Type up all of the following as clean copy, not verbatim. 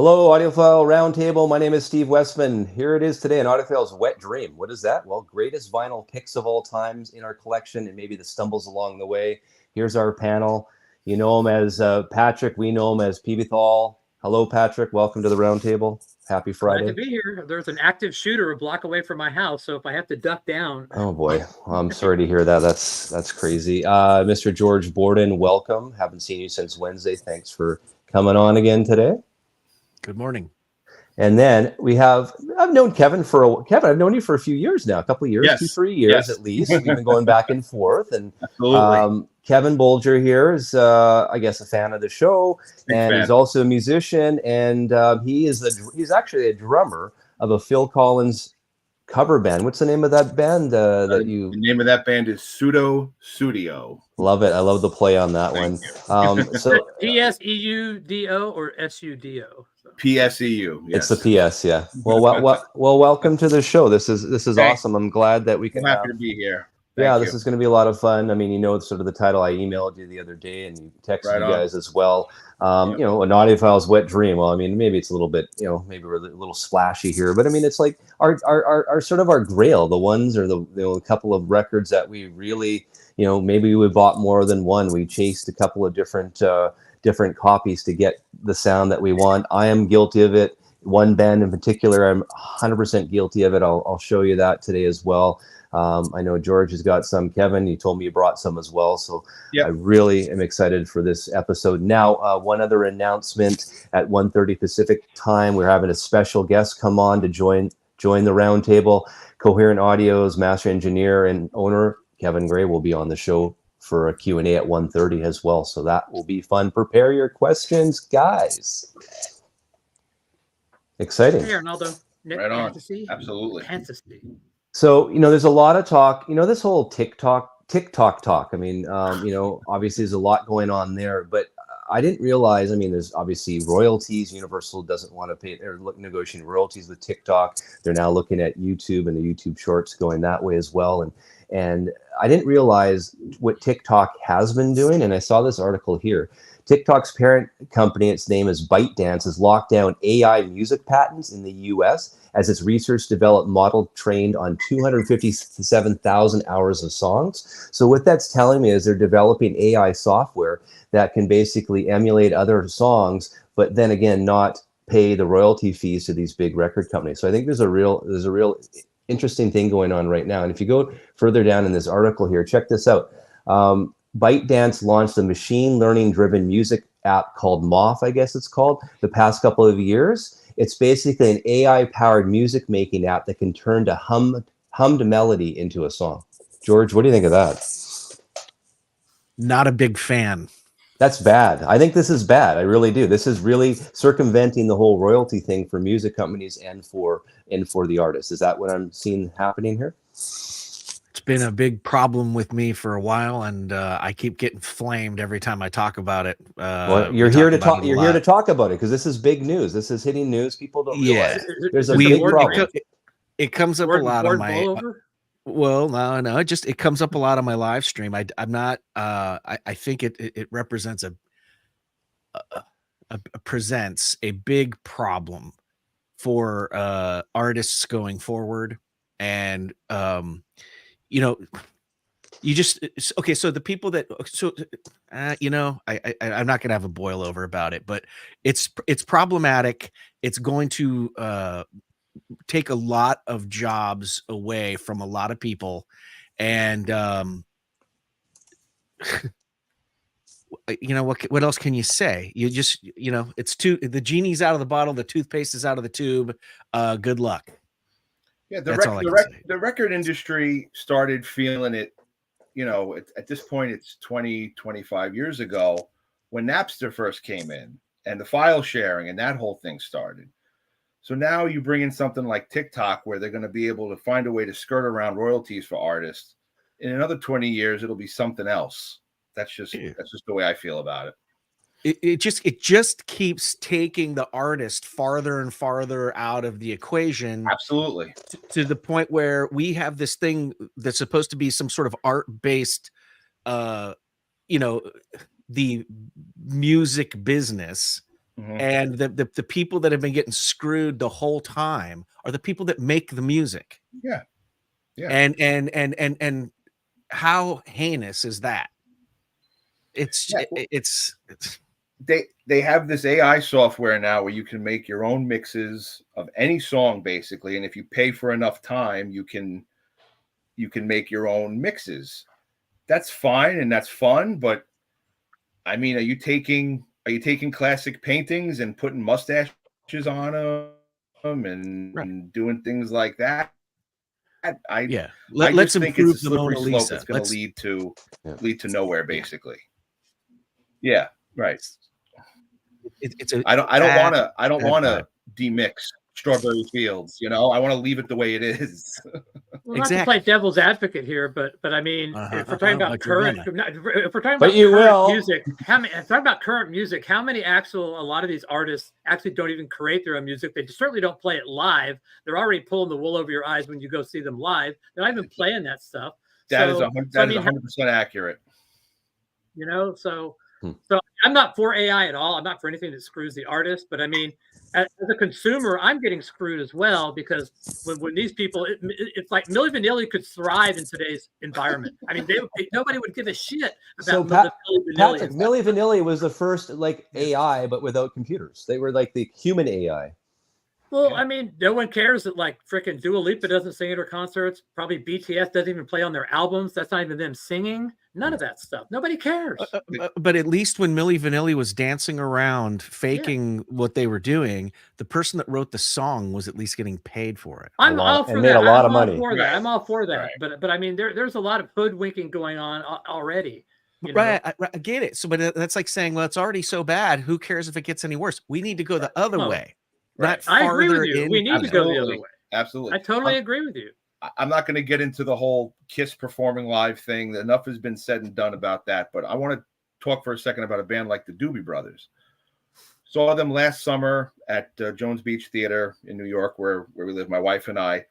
Hello, Audiophile Roundtable. My name is Steve Westman. Here it is today, an Audiophile's Wet Dream. What is that? Well, greatest vinyl picks of all times in our collection and maybe the stumbles along the way. Here's our panel. You know him as Patrick. We know him as Peebethal. Hello, Patrick. Welcome to the Roundtable. Happy Friday. Glad to be here. There's an active shooter a block away from my house, so if I have to duck down. Oh boy, well, I'm sorry to hear that. That's crazy. Mr. George Borden, welcome. Haven't seen you since Wednesday. Thanks for coming on again today. Good morning. And then I've known Kevin I've known you for a few years now, a couple of years, yes. 2-3 years at least. We've been going back and forth. And Absolutely. Kevin Bolger here is, I guess, a fan of the show, and he's also a musician. And he's actually a drummer of a Phil Collins cover band. What's the name of that band? The name of that band is Pseudo Studio. Love it. I love the play on that one. So PSEUDO or SUDO? PSEU. It's Yes. the PS, yeah. Well, welcome to the show. This is awesome. I'm glad that we can. I'm happy to be here. This is going to be a lot of fun. I mean, you know, it's sort of the title. I emailed you the other day, and you texted you guys as well. You know, an Audiophile's Wet Dream. Well, I mean, maybe it's a little bit, you know, maybe we're a little splashy here, but I mean, it's like our sort of our grail, the ones or the couple of records that we really, you know, maybe we bought more than one. We chased a couple of different copies to get the sound that we want. I am guilty of it. One band in particular, I'm 100% guilty of it. I'll show you that today as well. I know George has got some. Kevin, you told me you brought some as well. So I really am excited for this episode. Now, one other announcement: at 1:30 Pacific time, we're having a special guest come on to join the roundtable. Coherent Audio's master engineer and owner, Kevin Gray, will be on the show for a Q&A at 1:30 as well. So that will be fun. Prepare your questions, guys. Exciting. Hey, Arnaldo. Right on. Fantasy? Absolutely. Fantasy. So, you know, there's a lot of talk, you know, this whole TikTok talk. I mean, you know, obviously there's a lot going on there, but I didn't realize, I mean, there's obviously royalties. Universal doesn't want to pay. They're negotiating royalties with TikTok. They're now looking at YouTube and the YouTube shorts going that way as well. And I didn't realize what TikTok has been doing. And I saw this article here. TikTok's parent company, its name is ByteDance, has locked down AI music patents in the US as its research developed model trained on 257,000 hours of songs. So what that's telling me is they're developing AI software that can basically emulate other songs, but then again, not pay the royalty fees to these big record companies. So I think there's a real interesting thing going on right now. And if you go further down in this article here, check this out. ByteDance launched a machine learning driven music app called Moth, I guess it's called, the past couple of years. It's basically an AI powered music making app that can turn to hummed melody into a song. George, what do you think of that? Not a big fan. That's bad. I think this is bad. I really do. This is really circumventing the whole royalty thing for music companies and for the artists. Is that what I'm seeing happening here? It's been a big problem with me for a while, and I keep getting flamed every time I talk about it. Well, you're here to talk. You're here to talk about it because this is big news. This is hitting news. People don't realize there's a big problem. It comes up a lot on my. Well, no, it comes up a lot on my live stream. I'm not. I think it represents presents a big problem for artists going forward, and you know, you just okay. So the people that you know, I'm not gonna have a boil over about it, but it's problematic. It's going to take a lot of jobs away from a lot of people, and you know, what else can you say? You just, you know, the genie's out of the bottle, the toothpaste is out of the tube. Good luck. Yeah, the record industry started feeling it, you know, at this point, it's 25 years ago when Napster first came in and the file sharing and that whole thing started. So now you bring in something like TikTok where they're going to be able to find a way to skirt around royalties for artists. In another 20 years, it'll be something else. That's just the way I feel about it. It just keeps taking the artist farther and farther out of the equation. Absolutely. To the point where we have this thing that's supposed to be some sort of art-based, you know, the music business And the people that have been getting screwed the whole time are the people that make the music. Yeah. Yeah. And how heinous is that? It's they have this AI software now where you can make your own mixes of any song basically, and if you pay for enough time, you can make your own mixes. That's fine and that's fun, but I mean, are you taking classic paintings and putting mustaches on them and doing things like that? I let's just think it's a improve the slippery Mona slope Lisa. that's going to lead to nowhere, basically. Yeah, right. I don't want to demix Strawberry Fields. You know, I want to leave it the way it is. Well, not to play devil's advocate here, but I mean, if we're talking about music, how many a lot of these artists actually don't even create their own music. They certainly don't play it live. They're already pulling the wool over your eyes when you go see them live. They're not even playing that stuff. That is 100% accurate. You know, so I'm not for AI at all. I'm not for anything that screws the artist, but I mean, as a consumer, I'm getting screwed as well, because when these people, it's like Milli Vanilli could thrive in today's environment. I mean, nobody would give a shit about Milli Vanilli. Patrick, Milli Vanilli was the first like AI, but without computers. They were like the human AI. Well, I mean, no one cares that like freaking Dua Lipa doesn't sing at her concerts. Probably BTS doesn't even play on their albums. That's not even them singing. None of that stuff. Nobody cares. But at least when Milli Vanilli was dancing around, faking what they were doing, the person that wrote the song was at least getting paid for it. I'm all for that. Made a lot of money. I'm all for that. But I mean, there's a lot of hoodwinking going on already. Right, I get it. So, but that's like saying, well, it's already so bad. Who cares if it gets any worse? We need to go the other way. Right. I agree with you. We need to go the other way. Absolutely. I totally agree with you. I'm not going to get into the whole Kiss performing live thing. Enough has been said and done about that. But I want to talk for a second about a band like the Doobie Brothers. Saw them last summer at Jones Beach Theater in New York, where we live, my wife and I.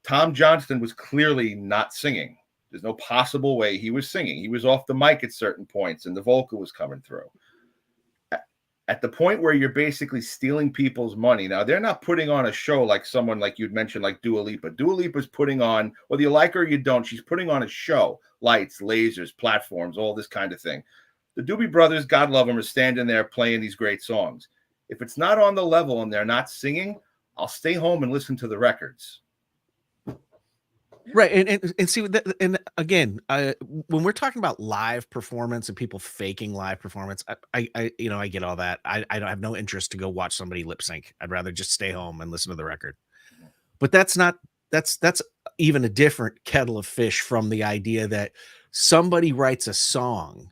Tom Johnston was clearly not singing. There's no possible way he was singing. He was off the mic at certain points, and the vocal was coming through. At the point where you're basically stealing people's money. Now, they're not putting on a show like someone like you'd mentioned, like Dua Lipa. Dua Lipa's putting on, whether you like her or you don't, she's putting on a show. Lights, lasers, platforms, all this kind of thing. The Doobie Brothers, God love them, are standing there playing these great songs. If it's not on the level and they're not singing, I'll stay home and listen to the records. Right, and see, and again, when we're talking about live performance and people faking live performance, I get all that. I don't have no interest to go watch somebody lip sync. I'd rather just stay home and listen to the record. But that's even a different kettle of fish from the idea that somebody writes a song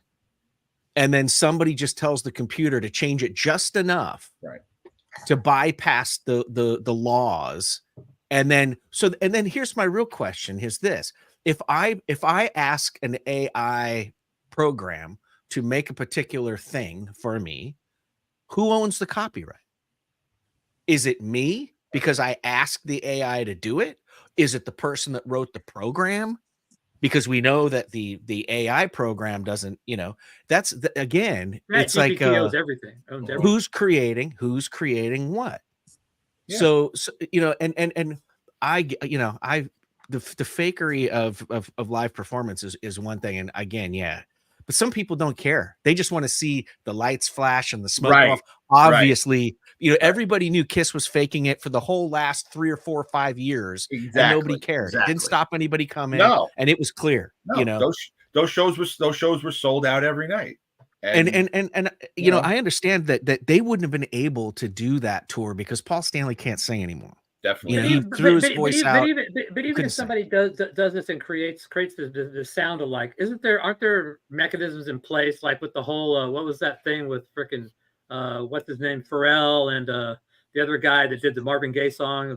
and then somebody just tells the computer to change it just enough, right, to bypass the laws. And then here's my real question is this. If I ask an AI program to make a particular thing for me, who owns the copyright? Is it me because I asked the AI to do it? Is it the person that wrote the program? Because we know that the AI program doesn't, that's again, right, it's GPT like owns everything. Who's creating what? Yeah. So and the fakery of live performance is one thing, and again, but some people don't care. They just want to see the lights flash and the smoke off. Obviously, everybody knew Kiss was faking it for the whole last 3 or 4 or 5 years, and nobody cared. Exactly. It didn't stop anybody coming, and it was clear. Those shows were sold out every night. And I understand that they wouldn't have been able to do that tour because Paul Stanley can't sing anymore. Definitely, he threw his voice out. But even if somebody does this and creates the sound alike, aren't there mechanisms in place, like with the whole what was that thing with frickin' what's his name, Pharrell, and the other guy that did the Marvin Gaye song,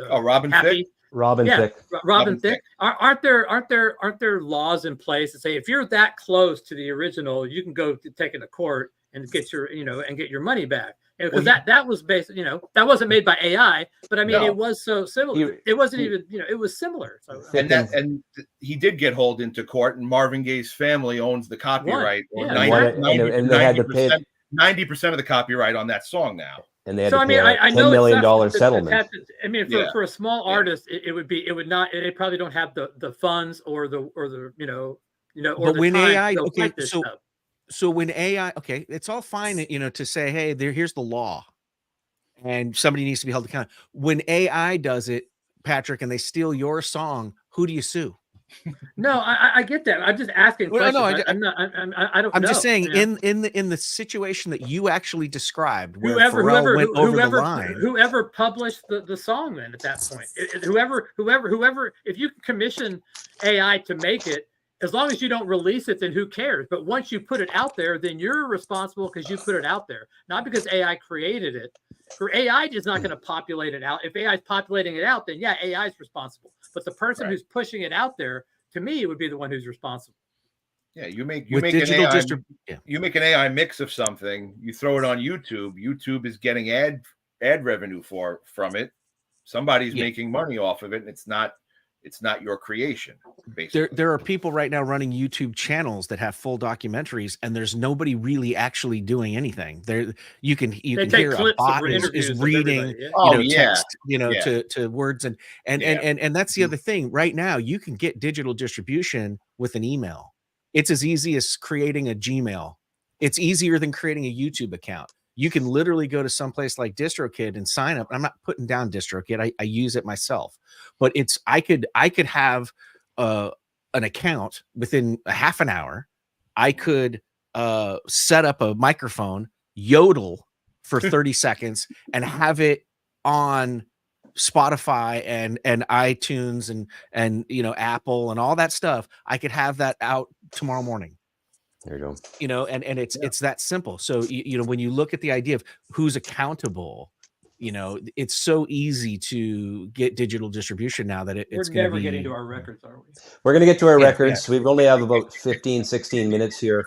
Robin Thicke. Robin Thicke. Aren't there laws in place that say if you're that close to the original, you can go to take it to court and get your money back? Because that was based, that wasn't made by AI, but I mean, it was so similar. It wasn't even, it was similar. So, and he did get hauled into court, and Marvin Gaye's family owns the copyright. And they had to pay 90% of the copyright on that song now. And they had So to I pay mean, I $10 know million settlement. I mean, for a small artist, it would not. They probably don't have the funds or the or but the when time AI, to go okay, fight this stuff. so when AI, okay, it's all fine, to say, hey, here's the law, and somebody needs to be held accountable. When AI does it, Patrick, and they steal your song, who do you sue? No, I get that. I'm just asking questions. No, I don't know. I'm just saying, in the situation that you actually described, where whoever went over the line, whoever published the song, then at that point, whoever, if you commission AI to make it, as long as you don't release it, then who cares? But once you put it out there, then you're responsible because you put it out there, not because AI created it. For AI is not going to populate it out. If AI is populating it out, then yeah, AI is responsible. But the person who's pushing it out there, to me, would be the one who's responsible. Yeah, you make an AI mix of something, you throw it on YouTube. YouTube is getting ad revenue from it. Somebody's making money off of it, and it's not your creation. Basically, there are people right now running YouTube channels that have full documentaries, and there's nobody really actually doing anything. There, you can hear a bot is reading, text, to words, and that's the other thing. Right now, you can get digital distribution with an email. It's as easy as creating a Gmail. It's easier than creating a YouTube account. You can literally go to someplace like DistroKid and sign up. I'm not putting down DistroKid. I use it myself, but I could have an account within a half an hour. I could set up a microphone, yodel for 30 seconds, and have it on Spotify and iTunes and Apple and all that stuff. I could have that out tomorrow morning. There you go. And it's that simple. So when you look at the idea of who's accountable, it's so easy to get digital distribution now that it's we're never getting to our records, are we? We're going to get to our records. We only have about 15, 16 minutes here.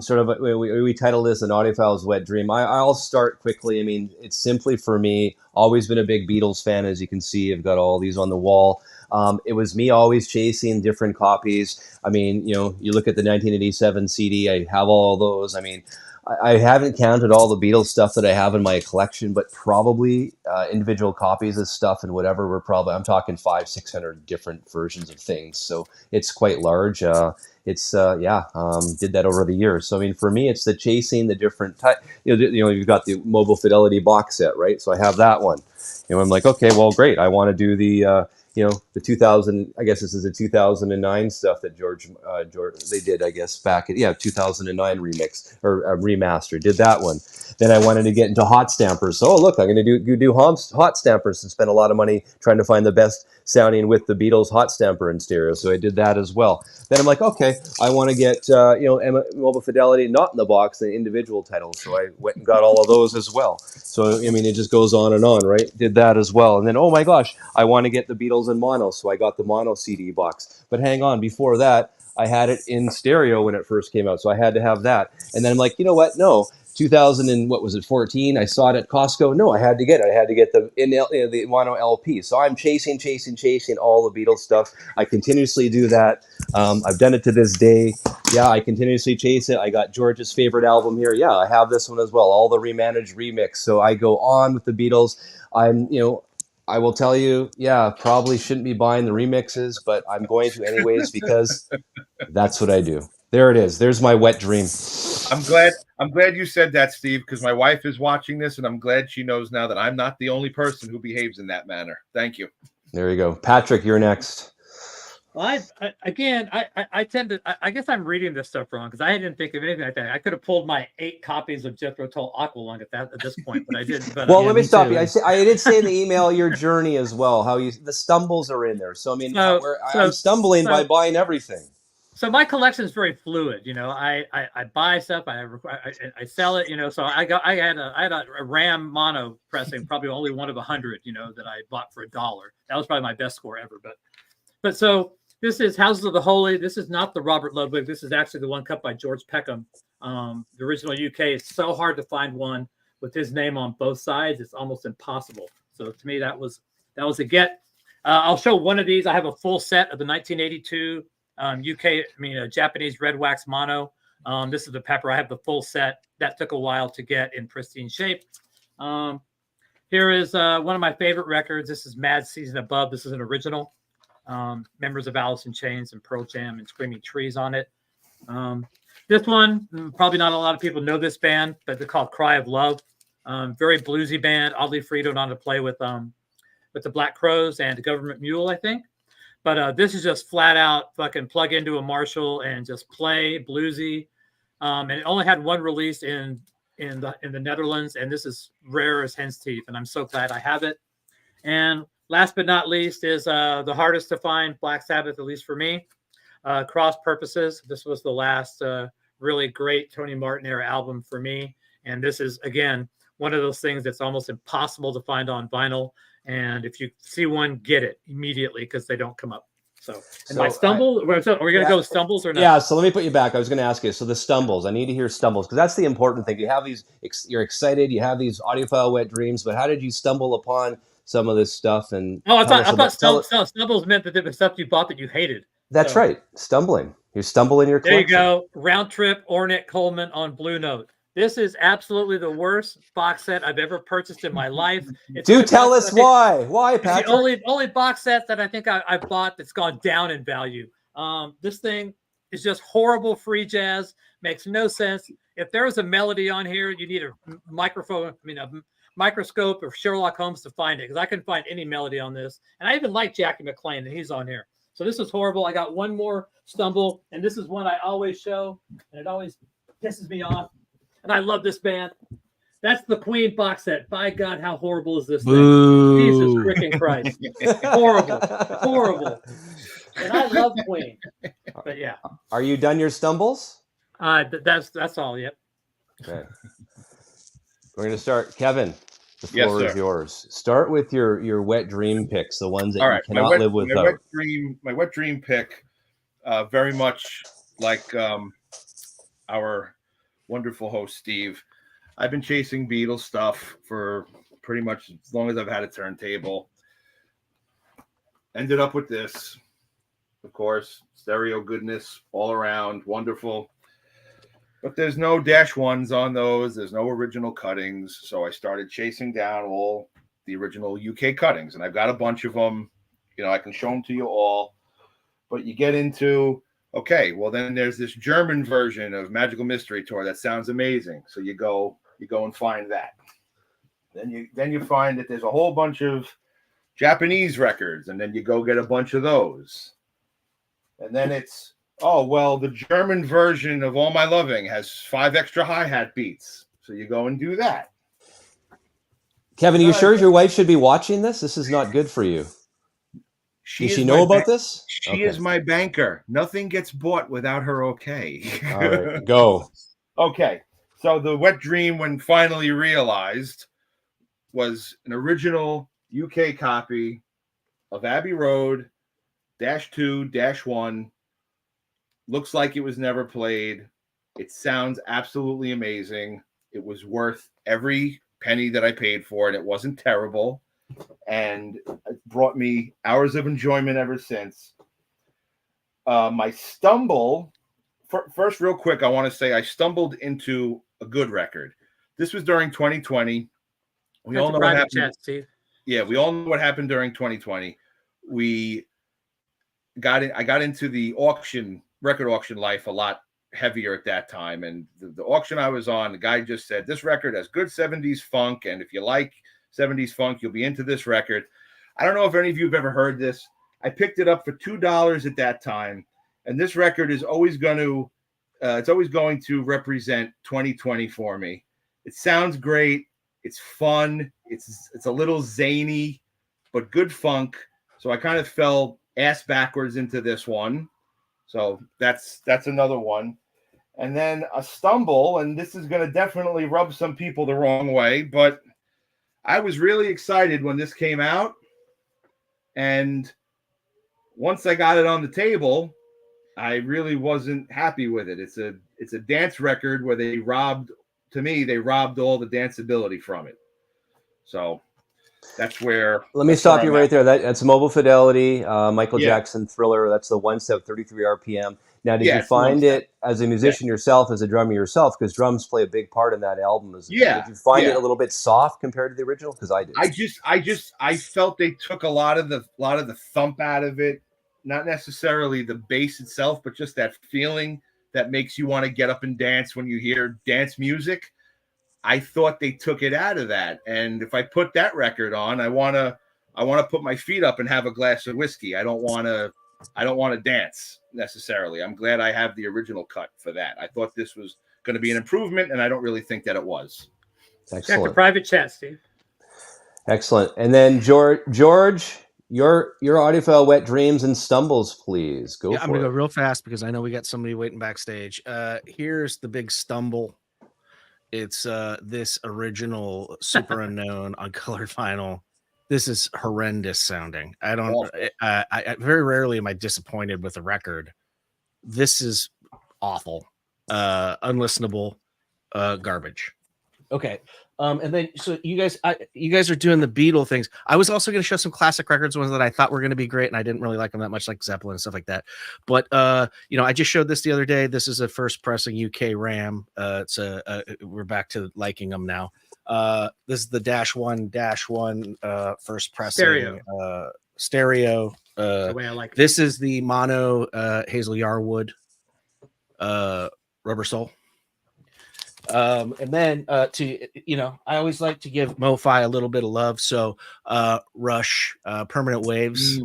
Sort of, we titled this An Audiophile's Wet Dream. I'll start quickly. I mean, it's simply for me, always been a big Beatles fan, as you can see. I've got all these on the wall. It was me always chasing different copies. I mean, you look at the 1987 CD, I have all those. I mean, I haven't counted all the Beatles stuff that I have in my collection, but probably individual copies of stuff and whatever I'm talking 500-600 different versions of things. So it's quite large. Did that over the years. So I mean, for me, it's the chasing the different type. You've got the Mobile Fidelity box set, right? So I have that one. I'm like, okay, well, great. I want to do the the 2000, I guess this is the 2009 stuff that George they did, I guess, back at 2009 remix or remaster. Did that one. Then I wanted to get into hot stampers. So look, I'm going to do hot stampers and spend a lot of money trying to find the best sounding with the Beatles hot stamper in stereo. So I did that as well. Then I'm like, okay, I want to get Mobile Fidelity not in the box, the individual titles. So I went and got all of those as well. So I mean, it just goes on and on, right? Did that as well. And then, oh my gosh, I want to get the Beatles in mono. So I got the mono CD box. But hang on, before that, I had it in stereo when it first came out. So I had to have that. And then I'm like, you know what? No. 2014, I saw it at Costco. No, I had to get the mono LP. So I'm chasing all the Beatles stuff. I continuously do that. I've done it to this day. Yeah, I continuously chase it. I got George's favorite album here. Yeah, I have this one as well. All the remanaged remix. So I go on with the Beatles. I will tell you, probably shouldn't be buying the remixes, but I'm going to anyways because that's what I do. There it is. There's my wet dream. I'm glad you said that, Steve, because my wife is watching this, and I'm glad she knows now that I'm not the only person who behaves in that manner. Thank you. There you go. Patrick, you're next. Well, I tend to, I guess I'm reading this stuff wrong because I didn't think of anything like that. I could have pulled my 8 copies of Jethro Tull Aqualung at this point, but I didn't. But, well, let me stop you. I did say in the email your journey as well, how the stumbles are in there. So I mean, I'm stumbling by buying everything. So my collection is very fluid. I buy stuff, I sell it. So I had a Ram mono pressing, probably only one of 100. That I bought for $1. That was probably my best score ever. But so this is Houses of the Holy. This is not the Robert Ludwig. This is actually the one cut by George Peckham. The original UK. It's so hard to find one with his name on both sides. It's almost impossible. So to me, that was a get. I'll show one of these. I have a full set of the 1982. Japanese red wax mono. This is the Pepper. I have the full set. That took a while to get in pristine shape. Here is one of my favorite records. This is Mad Season Above. This is an original. Members of Alice in Chains and Pearl Jam and Screaming Trees on it. This one, probably not a lot of people know this band, but they're called Cry of Love. Very bluesy band. Oddly Frito went on to play with the Black Crowes and Government Mule, I think. But this is just flat out fucking plug into a Marshall and just play bluesy. And it only had one release in the Netherlands, and this is rare as hen's teeth, and I'm so glad I have it. And last but not least is the hardest to find Black Sabbath, at least for me, Cross Purposes. This was the last really great Tony Martin era album for me, and this is again one of those things that's almost impossible to find on vinyl. And if you see one, get it immediately because they don't come up. So my stumble. Are we going to go stumbles or not? Yeah. So let me put you back. I was going to ask you. So the stumbles. I need to hear stumbles because that's the important thing. You have these. You're excited. You have these audiophile wet dreams. But how did you stumble upon some of this stuff? And I thought stumbles meant that there was stuff you bought that you hated. That's right. Stumbling. You stumble in your collection. There you go. Round Trip Ornette Coleman on Blue Note. This is absolutely the worst box set I've ever purchased in my life. Do tell us why. Why, Patrick? The only box set that I think I bought that's gone down in value. This thing is just horrible free jazz. Makes no sense. If there is a melody on here, you need a microscope or Sherlock Holmes to find it, because I couldn't find any melody on this. And I even like Jackie McLean, and he's on here. So this is horrible. I got one more stumble, and this is one I always show, and it always pisses me off. And I love this band. That's the Queen box set. By God, how horrible is this thing? Jesus freaking Christ. Horrible. Horrible. And I love Queen. But yeah. Are you done your stumbles? That's all, yep. Okay. We're going to start. Kevin, the floor is yours. Start with your wet dream picks, the ones that you cannot live without. My wet dream pick, very much like our wonderful host Steve. I've been chasing Beatles stuff for pretty much as long as I've had a turntable. Ended up with this, of course, stereo goodness all around, wonderful. But there's no -1s on those. There's no original cuttings. So I started chasing down all the original UK cuttings, and I've got a bunch of them. I can show them to you all. But you get into, okay, well, then there's this German version of Magical Mystery Tour that sounds amazing. So you go and find that. Then you find that there's a whole bunch of Japanese records, and then you go get a bunch of those. And then it's, oh, well, the German version of All My Loving has 5 extra hi-hat beats. So you go and do that. Kevin, are you sure your wife should be watching this? This is not good for you. Does she know about this? She is my banker. Nothing gets bought without her okay. All right, go. Okay. So the wet dream, when finally realized, was an original UK copy of Abbey Road -2-1. Looks like it was never played. It sounds absolutely amazing. It was worth every penny that I paid for it. It wasn't terrible. And it brought me hours of enjoyment ever since. My stumble, first, real quick, I want to say I stumbled into a good record. This was during 2020. We all know what happened. Steve. Yeah, we all know what happened during 2020. I got into the record auction life a lot heavier at that time. And the auction I was on, the guy just said, this record has good 70s funk. And if you like 70s funk, you'll be into this record. I don't know if any of you have ever heard this. I picked it up for $2 at that time. And this record is always going to, represent 2020 for me. It sounds great. It's fun. It's a little zany, but good funk. So I kind of fell ass backwards into this one. So that's another one. And then a stumble, and this is going to definitely rub some people the wrong way, but I was really excited when this came out. And once I got it on the table, I really wasn't happy with it. It's a dance record where they robbed all the danceability from it. So that's where. Let me stop you right there. That's Mobile Fidelity, Michael Jackson Thriller. That's the 1 step, 33 RPM. Now, did you find it as a musician yourself, as a drummer yourself, because drums play a big part in that album? Did you find it a little bit soft compared to the original? Because I did. I felt they took a lot of the thump out of it, not necessarily the bass itself, but just that feeling that makes you want to get up and dance when you hear dance music. I thought they took it out of that, and if I put that record on, I want to put my feet up and have a glass of whiskey. I don't want to dance necessarily. I'm glad I have the original cut for that. I thought this was going to be an improvement, and I don't really think that it was. Excellent. Check the private chat, Steve. Excellent. And then George, your Audiophile Wet Dreams and Stumbles, please. I'm going to go real fast because I know we got somebody waiting backstage. Here's the big stumble. It's this original Super Unknown on colored vinyl. This is horrendous sounding. I very rarely am I disappointed with a record. This is awful, unlistenable, garbage. Okay. And then so you guys are doing the Beatle things. I was also going to show some classic records, ones that I thought were going to be great, and I didn't really like them that much, like Zeppelin and stuff like that. But I just showed this the other day. This is a first pressing UK RAM. We're back to liking them now. This is the -1 first pressing stereo. The way I like it. This is the mono Hazel Yarwood Rubber Soul. And then I always like to give MoFi a little bit of love. So Rush, Permanent Waves.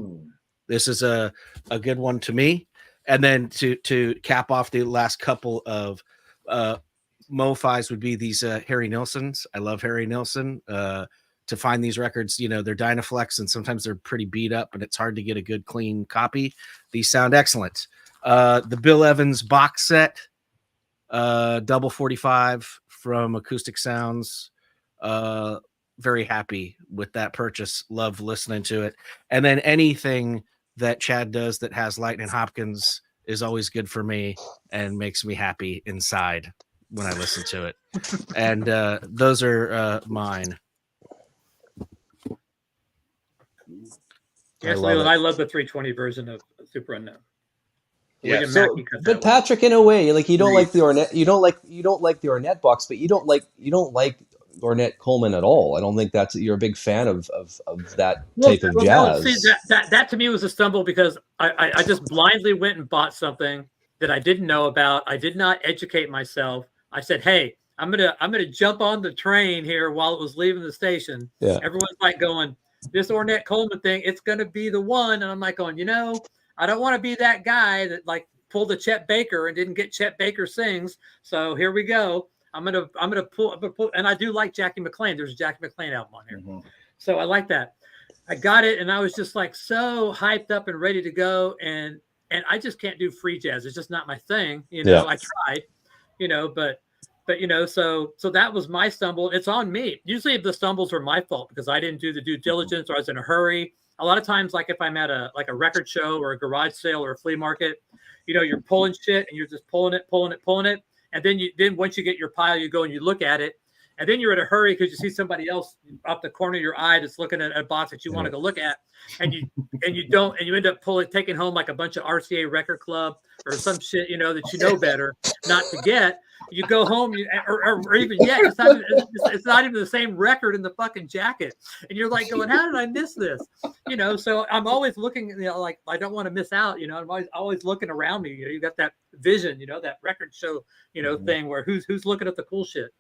This is a good one to me. And then to cap off the last couple of MoFis would be these Harry Nilssons. I love Harry Nilsson. To find these records, they're Dynaflex and sometimes they're pretty beat up, and it's hard to get a good clean copy. These sound excellent. The Bill Evans box set. Double 45 from Acoustic Sounds. Very happy with that purchase. Love listening to it. And then anything that Chad does that has Lightning Hopkins is always good for me and makes me happy inside when I listen to it. And those are mine. Yes, Leland, I love the 320 version of Super Unknown. Yeah, but Patrick, in a way, like you don't like the Ornette, you don't like the Ornette box, but you don't like Ornette Coleman at all. I don't think you're a big fan of that type of jazz. See, that to me was a stumble because I just blindly went and bought something that I didn't know about. I did not educate myself. I said, "Hey, I'm gonna jump on the train here while it was leaving the station." Yeah. Everyone's like going, "This Ornette Coleman thing, it's gonna be the one," and I'm like going, I don't want to be that guy that like pulled a Chet Baker and didn't get Chet Baker Sings. So here we go. I'm gonna pull, and I do like Jackie McLean. There's a Jackie McLean album on here, so I like that. I got it, and I was just like so hyped up and ready to go, and I just can't do free jazz. It's just not my thing, I tried, but so that was my stumble. It's on me. Usually the stumbles are my fault because I didn't do the due diligence or I was in a hurry. A lot of times, like if I'm at a record show or a garage sale or a flea market, you're pulling shit and you're just pulling it. And then once you get your pile, you go and you look at it. And then you're in a hurry because you see somebody else up the corner of your eye that's looking at a box that you want to go look at. And you end up taking home like a bunch of RCA Record Club or some shit, that better not to get. You go home, or even it's not even the same record in the fucking jacket, and you're like going, "How did I miss this?" So I'm always looking, like I don't want to miss out. I'm always looking around me. You got that vision, that record show, thing where who's looking at the cool shit,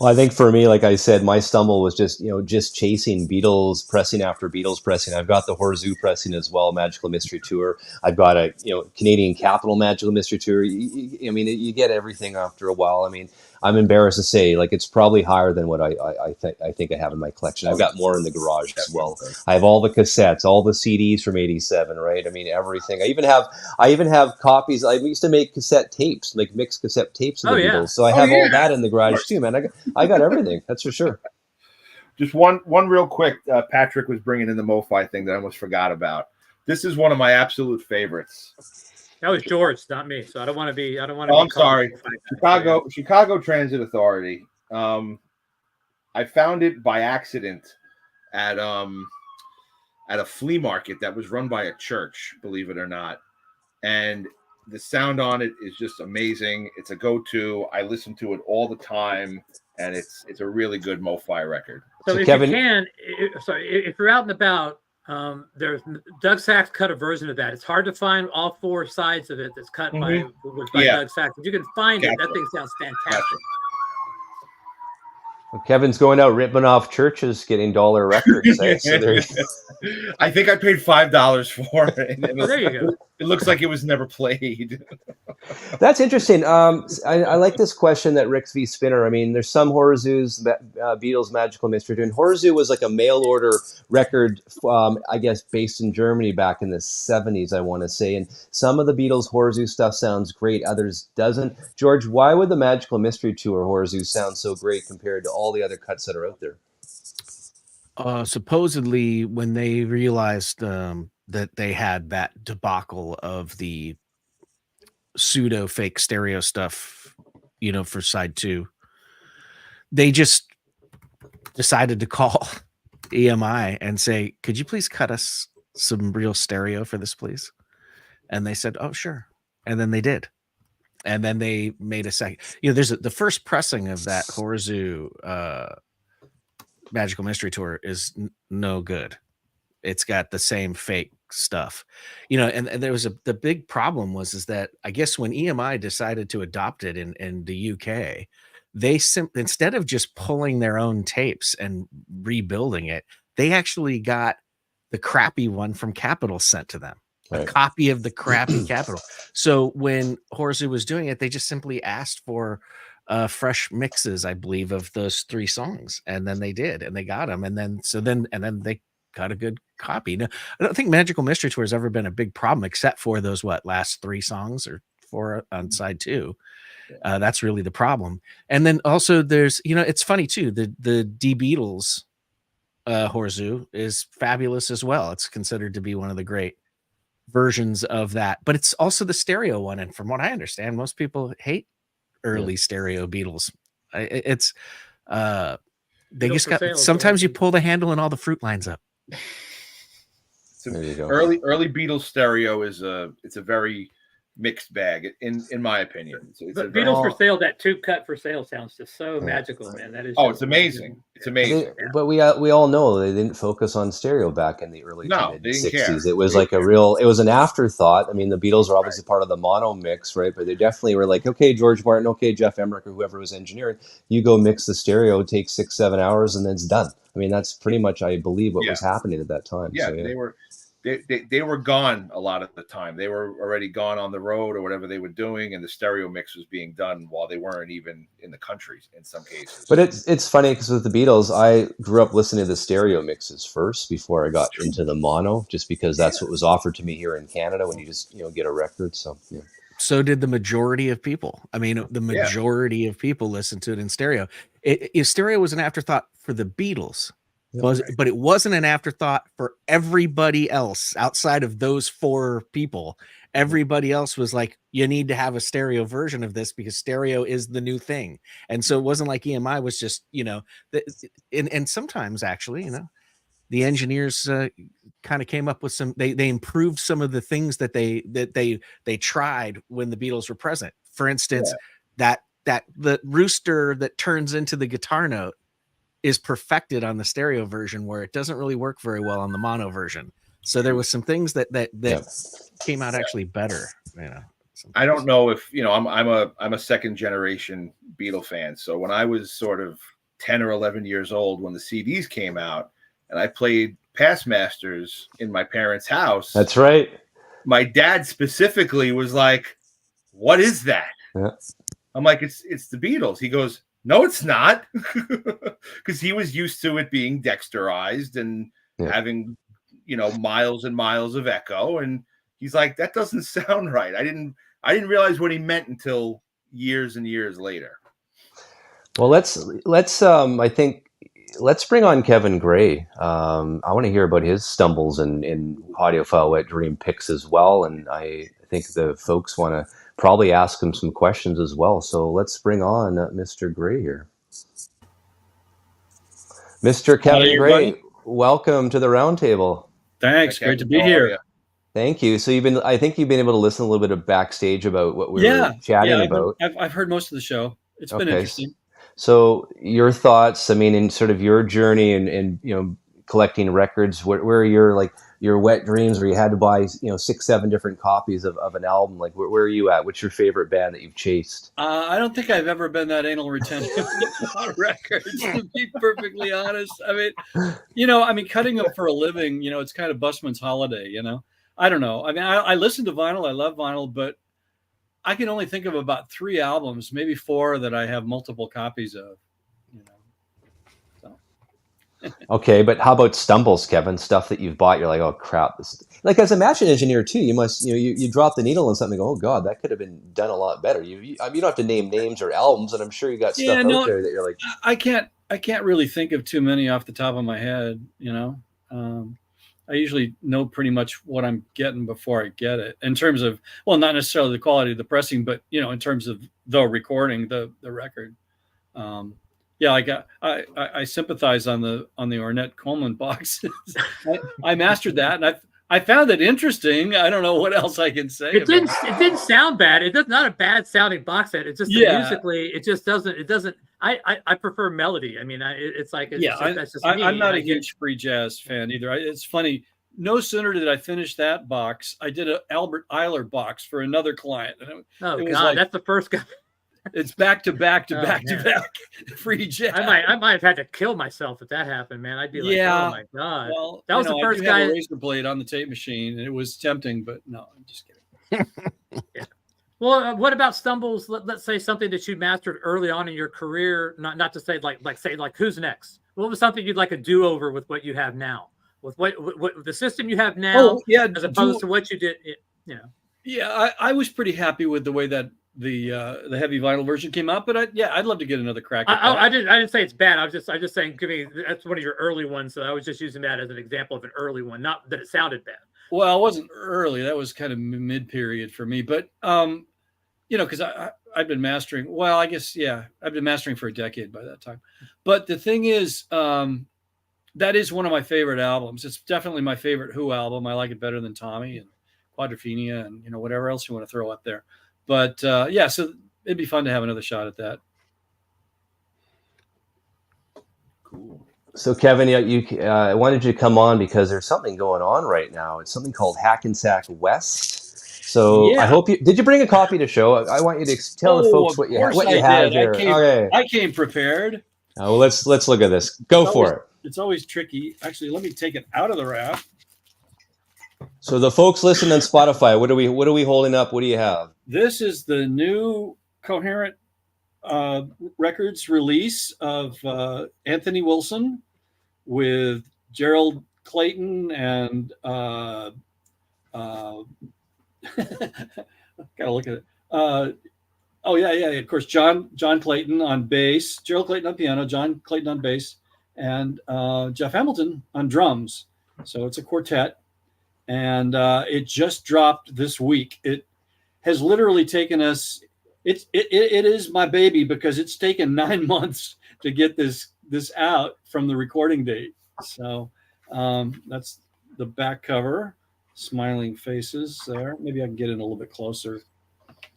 Well, I think for me, like I said, my stumble was just chasing Beatles pressing after Beatles pressing. I've got the Horzoo pressing as well, Magical Mystery Tour. I've got a Canadian Capital Magical Mystery Tour. You get everything after a while. I mean, I'm embarrassed to say, like it's probably higher than what I think I have in my collection. I've got more in the garage as well. I have all the cassettes, all the CDs from '87, right? I mean, everything. I even have copies. I used to make cassette tapes, like mixed cassette tapes of the Beatles. So I have all that in the garage too, man. I got everything. That's for sure. Just one real quick. Patrick was bringing in the MoFi thing that I almost forgot about. This is one of my absolute favorites. That was George, not me. So I don't want to be. I'm sorry. Chicago Transit Authority. I found it by accident at at a flea market that was run by a church, believe it or not. And the sound on it is just amazing. It's a go-to. I listen to it all the time, and it's a really good MoFi record. So if Kevin, you can, if you're out and about, there's Doug Sachs cut a version of that. It's hard to find all four sides of it that's cut by Doug Sachs. If you can find it, that thing sounds fantastic. Well, Kevin's going out ripping off churches, getting dollar records. Eh? So I think I paid $5 for it. Oh, there you go. It looks like it was never played. That's interesting. I like this question that Rick V. Spinner. I mean, there's some Horzoo's, Beatles Magical Mystery Tour. And Horzoo was like a mail order record, I guess, based in Germany back in the 70s, I want to say. And some of the Beatles Horzoo stuff sounds great, others doesn't. George, why would the Magical Mystery Tour Horzoo sound so great compared to all the other cuts that are out there? Supposedly, when they realized that they had that debacle of the pseudo fake stereo stuff, for side 2, they just decided to call EMI and say, could you please cut us some real stereo for this, please? And they said, oh, sure. And then they did. And then they made a second, there's the first pressing of that Horzoo Magical Mystery Tour is no good. It's got the same fake stuff, and there was the big problem is that I guess when EMI decided to adopt it in the UK, they instead of just pulling their own tapes and rebuilding it, they actually got the crappy one from Capitol sent to them, a copy of the crappy Capitol. So when Horzoo was doing it, they just simply asked for fresh mixes, I believe, of those 3 songs, and then they did, and they got them, and then they got a good copy. Now, I don't think Magical Mystery Tour has ever been a big problem, except for those last 3 songs or 4 on side 2. That's really the problem. And then also there's, it's funny too, the D Beatles Horzoo is fabulous as well. It's considered to be one of the great versions of that, but it's also the stereo one. And from what I understand, most people hate early stereo Beatles. It's they just got sometimes you pull the handle and all the fruit lines up. There you go. Early Beatles stereo is it's a very mixed bag in my opinion. But Beatles for Sale, that tube cut for sale sounds just so magical, man. That is it's amazing. It's amazing. But we all know they didn't focus on stereo back in the early to mid 60s. It was like it was an afterthought. I mean, the Beatles are obviously part of the mono mix, right? But they definitely were like, okay, George Martin, okay, Jeff Emmerich, or whoever was engineering, you go mix the stereo, take 6-7 hours, and then it's done. I mean, that's pretty much, I believe, what was happening at that time. Yeah, so, they were gone a lot of the time. They were already gone on the road or whatever they were doing, and the stereo mix was being done while they weren't even in the country in some cases. But it's funny because with the Beatles, I grew up listening to the stereo mixes first before I got into the mono, just because that's what was offered to me here in Canada when you just get a record. So So did the majority of people. I mean, the majority of people listened to it in stereo. Stereo was an afterthought for the Beatles. But it wasn't an afterthought for everybody else outside of those 4 people. Everybody else was like, you need to have a stereo version of this because stereo is the new thing. And so it wasn't like EMI was just, and sometimes actually, the engineers kind of came up with they improved some of the things that they tried when the Beatles were present. For instance, that the rooster that turns into the guitar note is perfected on the stereo version where it doesn't really work very well on the mono version. So there was some things that came out actually better. I don't know if I'm a second generation Beatle fan. So when I was sort of 10 or 11 years old, when the CDs came out and I played Past Masters in my parents' house. That's right. My dad specifically was like, what is that? Yeah. I'm like, it's the Beatles. He goes, no, it's not, because he was used to it being dexterized and having, miles and miles of echo. And he's like, that doesn't sound right. I didn't realize what he meant until years and years later. Well, let's I think let's bring on Kevin Gray. I want to hear about his stumbles in Audiophile Wet Dream picks as well. And I think the folks want to probably ask him some questions as well. So let's bring on Mr. Gray here. Mr. Kevin Gray, welcome to the roundtable. Thanks. Great to be here. Thank you. So I think you've been able to listen a little bit of backstage about what we were chatting about. I've heard most of the show. It's been interesting. So your thoughts, I mean, in sort of your journey and collecting records, where are your wet dreams where you had to buy 6-7 different copies of an album? Like where are you at? What's your favorite band that you've chased? I don't think I've ever been that anal retentive about records, to be perfectly honest. I mean, cutting them for a living, it's kind of busman's holiday, I don't know. I mean, I listen to vinyl. I love vinyl, but I can only think of about 3 albums, maybe 4 that I have multiple copies of. Okay, but how about stumbles, Kevin? Stuff that you've bought, you're like, oh crap! This, like as a mastering engineer too, you must, you drop the needle on something. And go, oh god, that could have been done a lot better. You don't have to name names or albums, and I'm sure you got stuff out there that you're like, I can't really think of too many off the top of my head. I usually know pretty much what I'm getting before I get it. In terms of, well, not necessarily the quality of the pressing, but in terms of the recording, the record. I sympathize on the Ornette Coleman box. I mastered that, and I found it interesting. I don't know what else I can say. It didn't sound bad. It's not a bad sounding box set. It's just musically, it just doesn't. It doesn't. I prefer melody. I mean, that's just me. I'm not a huge free jazz fan either. It's funny. No sooner did I finish that box, I did an Albert Eiler box for another client. And that's the first guy. It's back to back to back free jazz. I might have had to kill myself if that happened, man. I'd be like, oh my god. Well, that was the first guy. I had a razor blade on the tape machine, and it was tempting, but no, I'm just kidding. Yeah. Well, what about stumbles? Let's say something that you mastered early on in your career. Not to say like who's next? What was something you'd like a do over with what you have now? With what the system you have now, as opposed to what you did. Yeah, I was pretty happy with the way that the heavy vinyl version came out, but I'd love to get another crack at that. I didn't say it's bad. I was just saying, that's one of your early ones. So I was just using that as an example of an early one, not that it sounded bad. Well, it wasn't early. That was kind of mid period for me, but because I've been mastering. Well, I guess I've been mastering for a decade by that time. But the thing is, that is one of my favorite albums. It's definitely my favorite Who album. I like it better than Tommy and Quadrophenia and whatever else you want to throw up there. But so it'd be fun to have another shot at that. Cool. So Kevin, I wanted you to come on because there's something going on right now. It's something called Hackensack West. So I hope did you bring a copy to show? I want you to tell the folks what you have there. I came prepared. Well, let's look at this. Go for it. It's always tricky. Actually, let me take it out of the wrap. So the folks listening on Spotify, what are we holding up? What do you have? This is the new Coherent Records release of Anthony Wilson with Gerald Clayton and gotta look at it. Of course, John Clayton on bass, Gerald Clayton on piano, John Clayton on bass, and Jeff Hamilton on drums. So it's a quartet. And it just dropped this week. It has literally taken us. It is my baby because it's taken 9 months to get this out from the recording date. So that's the back cover. Smiling faces there. Maybe I can get in a little bit closer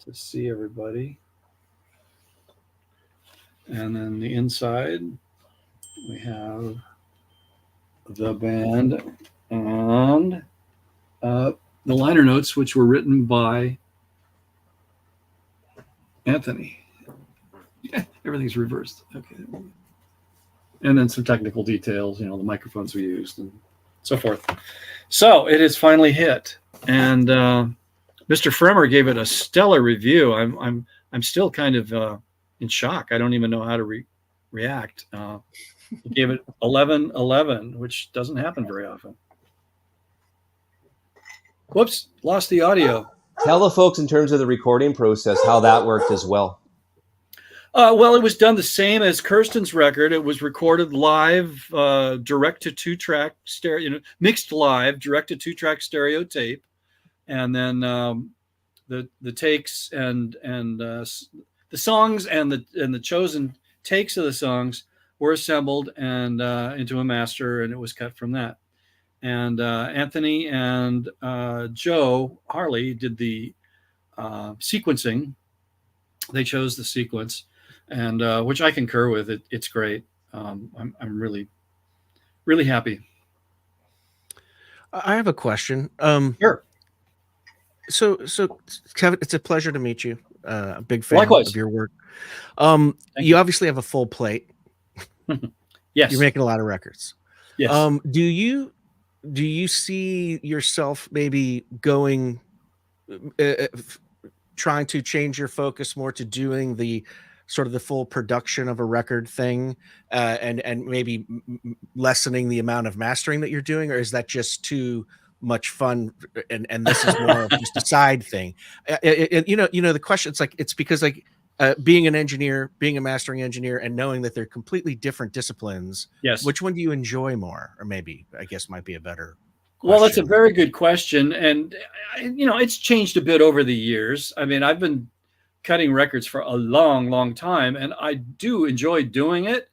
to see everybody. And then the inside, we have the band and the liner notes, which were written by Anthony. Yeah, everything's reversed. Okay. And then some technical details, the microphones we used and so forth. So it has finally hit. And Mr. Fremer gave it a stellar review. I'm still kind of in shock. I don't even know how to react. He gave it 11/11, which doesn't happen very often. Whoops, lost the audio. Tell the folks in terms of the recording process how that worked as well. Well, it was done the same as Kirsten's record. It was recorded live, direct to 2-track stereo, mixed live, direct to 2-track stereo tape, and then the takes and the songs and the chosen takes of the songs were assembled and into a master, and it was cut from that. and Anthony and Joe Harley did the sequencing. They chose the sequence, and which I concur with. It's great. I'm really, really happy. I have a question. Sure. So Kevin, it's a pleasure to meet you. A big fan Likewise. of your work. Thank You obviously have a full plate. Yes. You're making a lot of records. Yes. Do you see yourself maybe going, trying to change your focus more to doing the sort of the full production of a record thing, and maybe lessening the amount of mastering that you're doing, or is that just too much fun and this is more of just a side thing? The question, it's because like being an engineer, being a mastering engineer, and knowing that they're completely different disciplines. Yes. Which one do you enjoy more? Or maybe, I guess, might be a better question. Well, that's a very good question. And, it's changed a bit over the years. I mean, I've been cutting records for a long, long time, and I do enjoy doing it.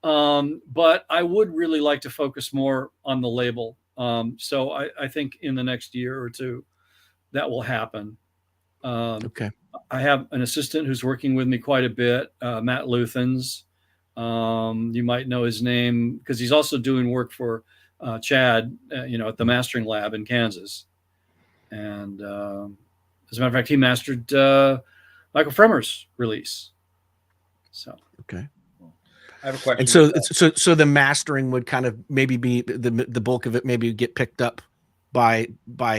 But I would really like to focus more on the label. So I think in the next year or two, that will happen. Okay. I have an assistant who's working with me quite a bit, Matt Luthens. You might know his name because he's also doing work for Chad, at the mastering lab in Kansas. And as a matter of fact, he mastered Michael Fremer's release. So okay. I have a question. And so the mastering would kind of maybe be the bulk of it, maybe get picked up by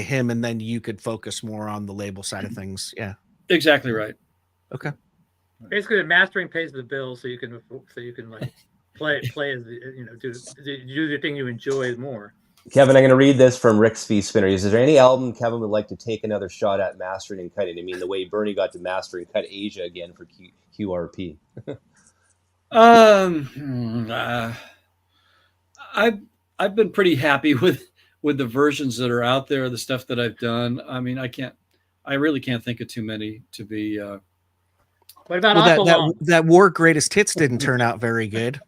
him, and then you could focus more on the label side of things. Yeah. Exactly right. Okay. Basically, the mastering pays the bills, so you can like play as do the thing you enjoy more. Kevin, I'm going to read this from Rick V. Spinner. Is there any album Kevin would like to take another shot at mastering and cutting? I mean, the way Bernie got to master and cut Asia again for QRP. I've been pretty happy with the versions that are out there, the stuff that I've done. I mean, I really can't think of too many to be. What about that War Greatest Hits didn't turn out very good?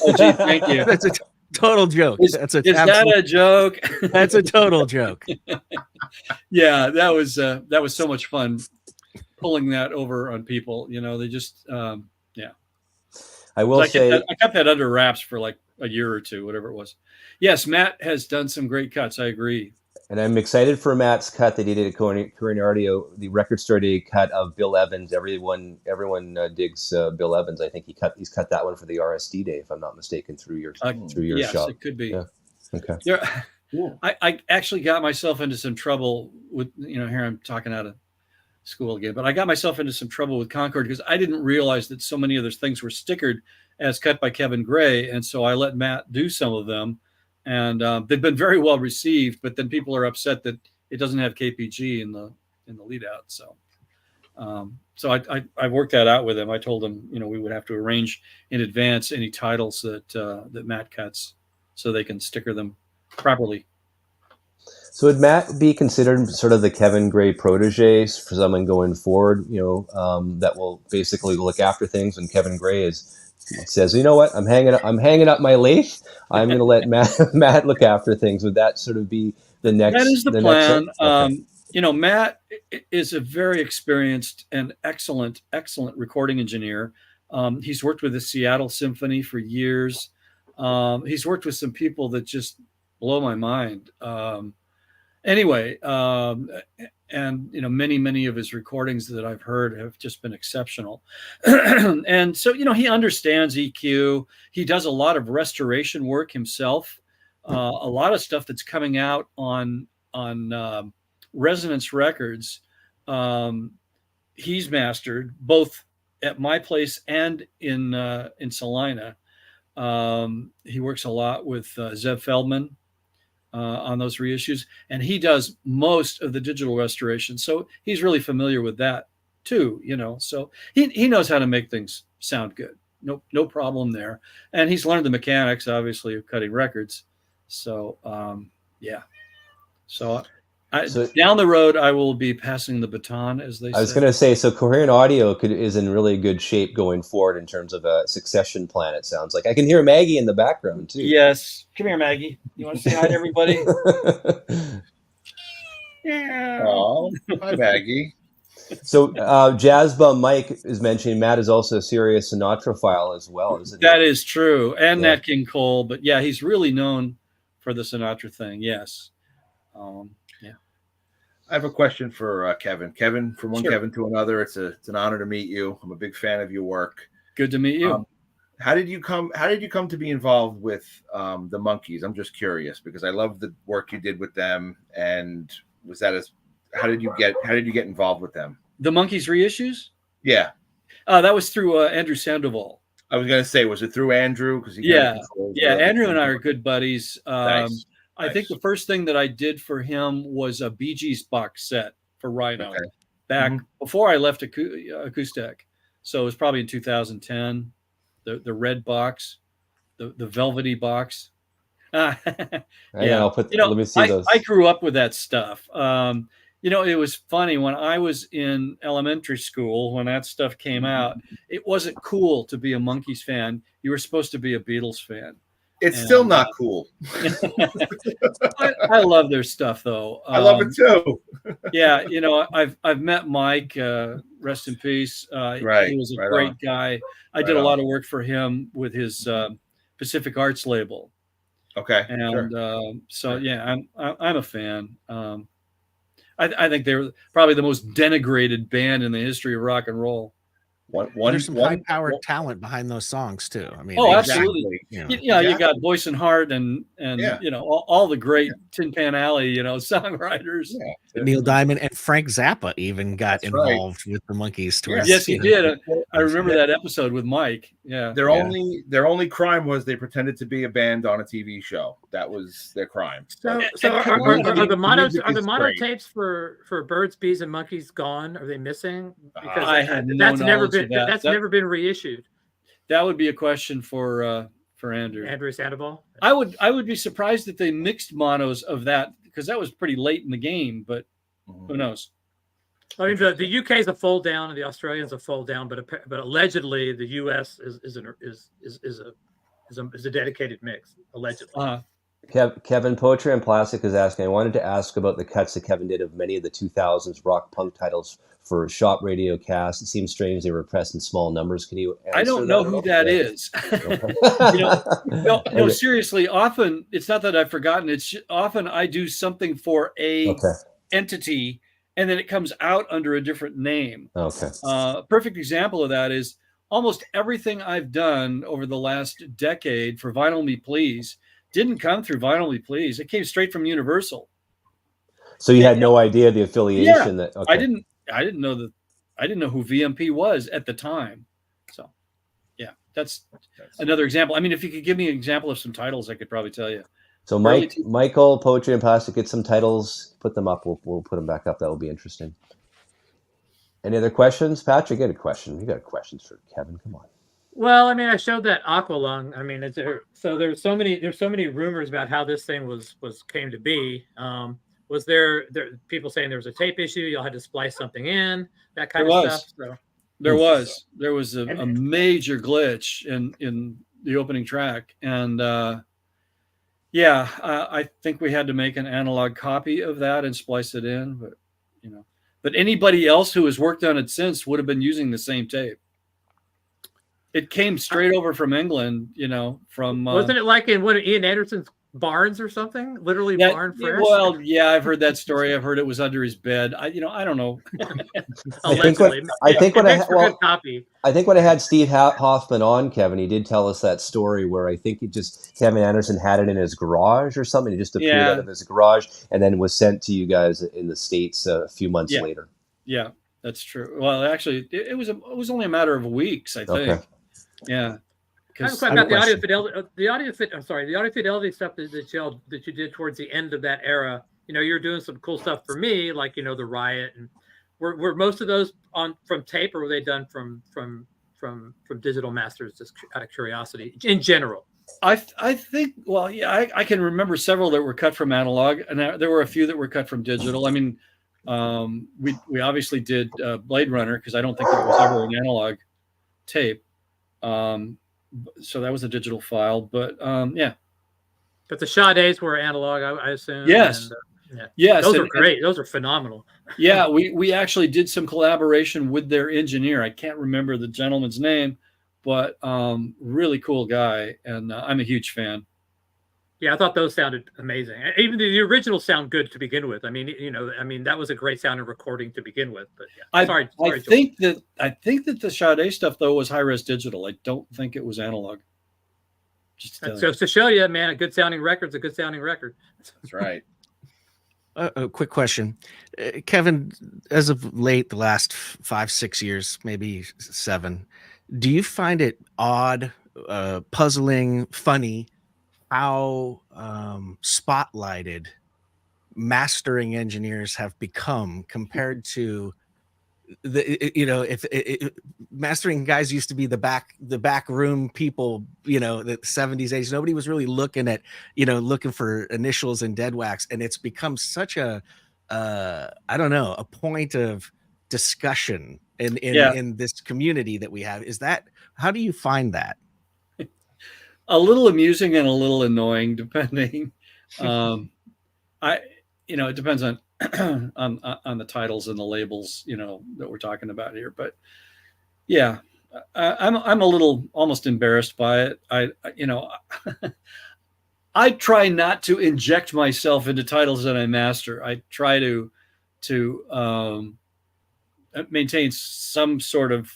Oh, gee, thank you. That's a total joke. Is that a joke? That's a total joke. Yeah, that was so much fun pulling that over on people. They just yeah. I will say I kept that under wraps for like a year or two, whatever it was. Yes, Matt has done some great cuts. I agree. And I'm excited for Matt's cut that he did at Coherent Audio, the Record Store Day cut of Bill Evans. Everyone digs Bill Evans. I think he's cut that one for the RSD Day, if I'm not mistaken, through your yes, shop. It could be. Yeah. Okay. Cool. I actually got myself into some trouble with here I'm talking out of school again, but I got myself into some trouble with Concord because I didn't realize that so many of those things were stickered as cut by Kevin Gray, and so I let Matt do some of them. And they've been very well received, but then people are upset that it doesn't have KPG in the lead out. So, I worked that out with him. I told him, we would have to arrange in advance any titles that Matt cuts, so they can sticker them properly. So would Matt be considered sort of the Kevin Gray protege for someone going forward? That will basically look after things when Kevin Gray says, you know what, I'm hanging up my lathe. I'm going to let Matt look after things. Would that sort of be the next? That is the plan. Okay. Matt is a very experienced and excellent recording engineer. He's worked with the Seattle Symphony for years. He's worked with some people that just blow my mind. And many of his recordings that I've heard have just been exceptional. And so he understands EQ. He does a lot of restoration work himself. A lot of stuff that's coming out on Resonance Records. He's mastered both at my place and in Salina. He works a lot with Zev Feldman on those reissues, and he does most of the digital restoration. So he's really familiar with that too, so he knows how to make things sound good. No problem there. And he's learned the mechanics, obviously, of cutting records. So, yeah. So Down the road, I will be passing the baton, as they say. I was going to say, so Coherent Audio is in really good shape going forward in terms of a succession plan, it sounds like. I can hear Maggie in the background, too. Yes. Come here, Maggie. You want to say hi to everybody? Yeah. Oh, hi, Maggie. So Jazz Bum Mike is mentioning Matt is also a serious Sinatra-phile as well, isn't he? That is true. And Nat King Cole. But yeah, he's really known for the Sinatra thing. Yes. Yeah. I have a question for Kevin. Kevin, from one Sure. Kevin to another, it's an honor to meet you. I'm a big fan of your work. Good to meet you. How did you come to be involved with the Monkees? I'm just curious because I love the work you did with them. And how did you get involved with them? The Monkees reissues? Yeah. That was through Andrew Sandoval. I was going to say, was it through Andrew? Yeah. Andrew and I are good buddies. Nice. I think the first thing that I did for him was a Bee Gees box set for Rhino back before I left Acoustic. So it was probably in 2010. The red box, the velvety box. Yeah, I'll put. Let me see those. I grew up with that stuff. It was funny when I was in elementary school when that stuff came out. It wasn't cool to be a Monkees fan. You were supposed to be a Beatles fan. It's still not cool. I love their stuff, though. I love it too. Yeah, I've met Mike. Rest in peace. Right, he was a great guy. I did a lot of work for him with his Pacific Arts label. Okay, and I'm a fan. I think they're probably the most denigrated band in the history of rock and roll. There's some high-powered talent behind those songs too. I mean, absolutely. You got Boyce and Hart and all the great Tin Pan Alley songwriters. Yeah. Neil Diamond and Frank Zappa even got involved with the Monkees. Yes, he did. I remember that episode with Mike. Yeah, their only crime was they pretended to be a band on a TV show. That was their crime. So are the mono tapes for Birds, Bees, and Monkeys gone? Are they missing? Because that's never been reissued. That would be a question for Andrew. Andrew Sandoval. I would be surprised if they mixed monos of that because that was pretty late in the game, but who knows? I mean, the UK is a fold down and the Australians a fold down, but allegedly the US is a dedicated mix. Allegedly. Kevin Poetry and Plastic is asking. I wanted to ask about the cuts that Kevin did of many of the 2000s rock punk titles for Shop Radio Cast. It seems strange they were pressed in small numbers. Can you answer I don't know who that is. No, seriously. Often it's not that I've forgotten. It's often I do something for a entity, and then it comes out under a different name. Okay. Perfect example of that is almost everything I've done over the last decade for Vinyl Me Please didn't come through Vinyl Me Please. It came straight from Universal. So you had no idea the affiliation that I didn't know who VMP was at the time. So yeah, that's another example. I mean, if you could give me an example of some titles, I could probably tell you. So Michael, Poetry and Plastic, get some titles, put them up. We'll put them back up. That will be interesting. Any other questions? Patrick, get a question. You got questions for Kevin. Come on. Well, I mean, I showed that Aqualung. I mean, there's so many rumors about how this thing came to be. Was there people saying there was a tape issue? Y'all had to splice something in, that kind of stuff. So. There was a major glitch in the opening track, and I think we had to make an analog copy of that and splice it in. But anybody else who has worked on it since would have been using the same tape. It came straight over from England, from. Wasn't it like in one of Ian Anderson's barns or something? Literally barn fresh? Well, yeah, I've heard that story. I've heard it was under his bed. I don't know. I think when I had Steve Hoffman on, Kevin, he did tell us that story where I think Kevin Anderson had it in his garage or something. It just appeared out of his garage and then was sent to you guys in the States a few months later. Yeah, that's true. Well, actually, it was only a matter of weeks, I think. Okay. Yeah. I have a question about the audio fidelity stuff that you did towards the end of that era. You were doing some cool stuff for me, like the Riot, and were most of those from tape, or were they done from digital masters? Just out of curiosity, in general. I think, well, yeah, I can remember several that were cut from analog, and there were a few that were cut from digital. I mean, we obviously did Blade Runner, because I don't think that was ever an analog tape. So that was a digital file, but yeah. But the Sade's were analog, I assume. Yes. And, yes. Those are great. Those are phenomenal. Yeah, we actually did some collaboration with their engineer. I can't remember the gentleman's name, but really cool guy, and I'm a huge fan. Yeah, I thought those sounded amazing. Even the originals sound good to begin with. I mean, that was a great sounding recording to begin with. But yeah, sorry, I think that the Sade stuff though was high-res digital. I don't think it was analog. Just to show you, man, a good sounding record's a good sounding record. That's right. A quick question, Kevin. As of late, the last 5-6 years, maybe 7, do you find it odd, puzzling, funny how spotlighted mastering engineers have become compared to if mastering guys used to be the back room people, the 70s, 80s, nobody was really looking at, looking for initials and dead wax. And it's become such a, I don't know, a point of discussion in this community that we have. How do you find that? A little amusing and a little annoying, depending. It depends on on the titles and the labels, that we're talking about here. But yeah, I'm a little almost embarrassed by it. I try not to inject myself into titles that I master. I try to maintain some sort of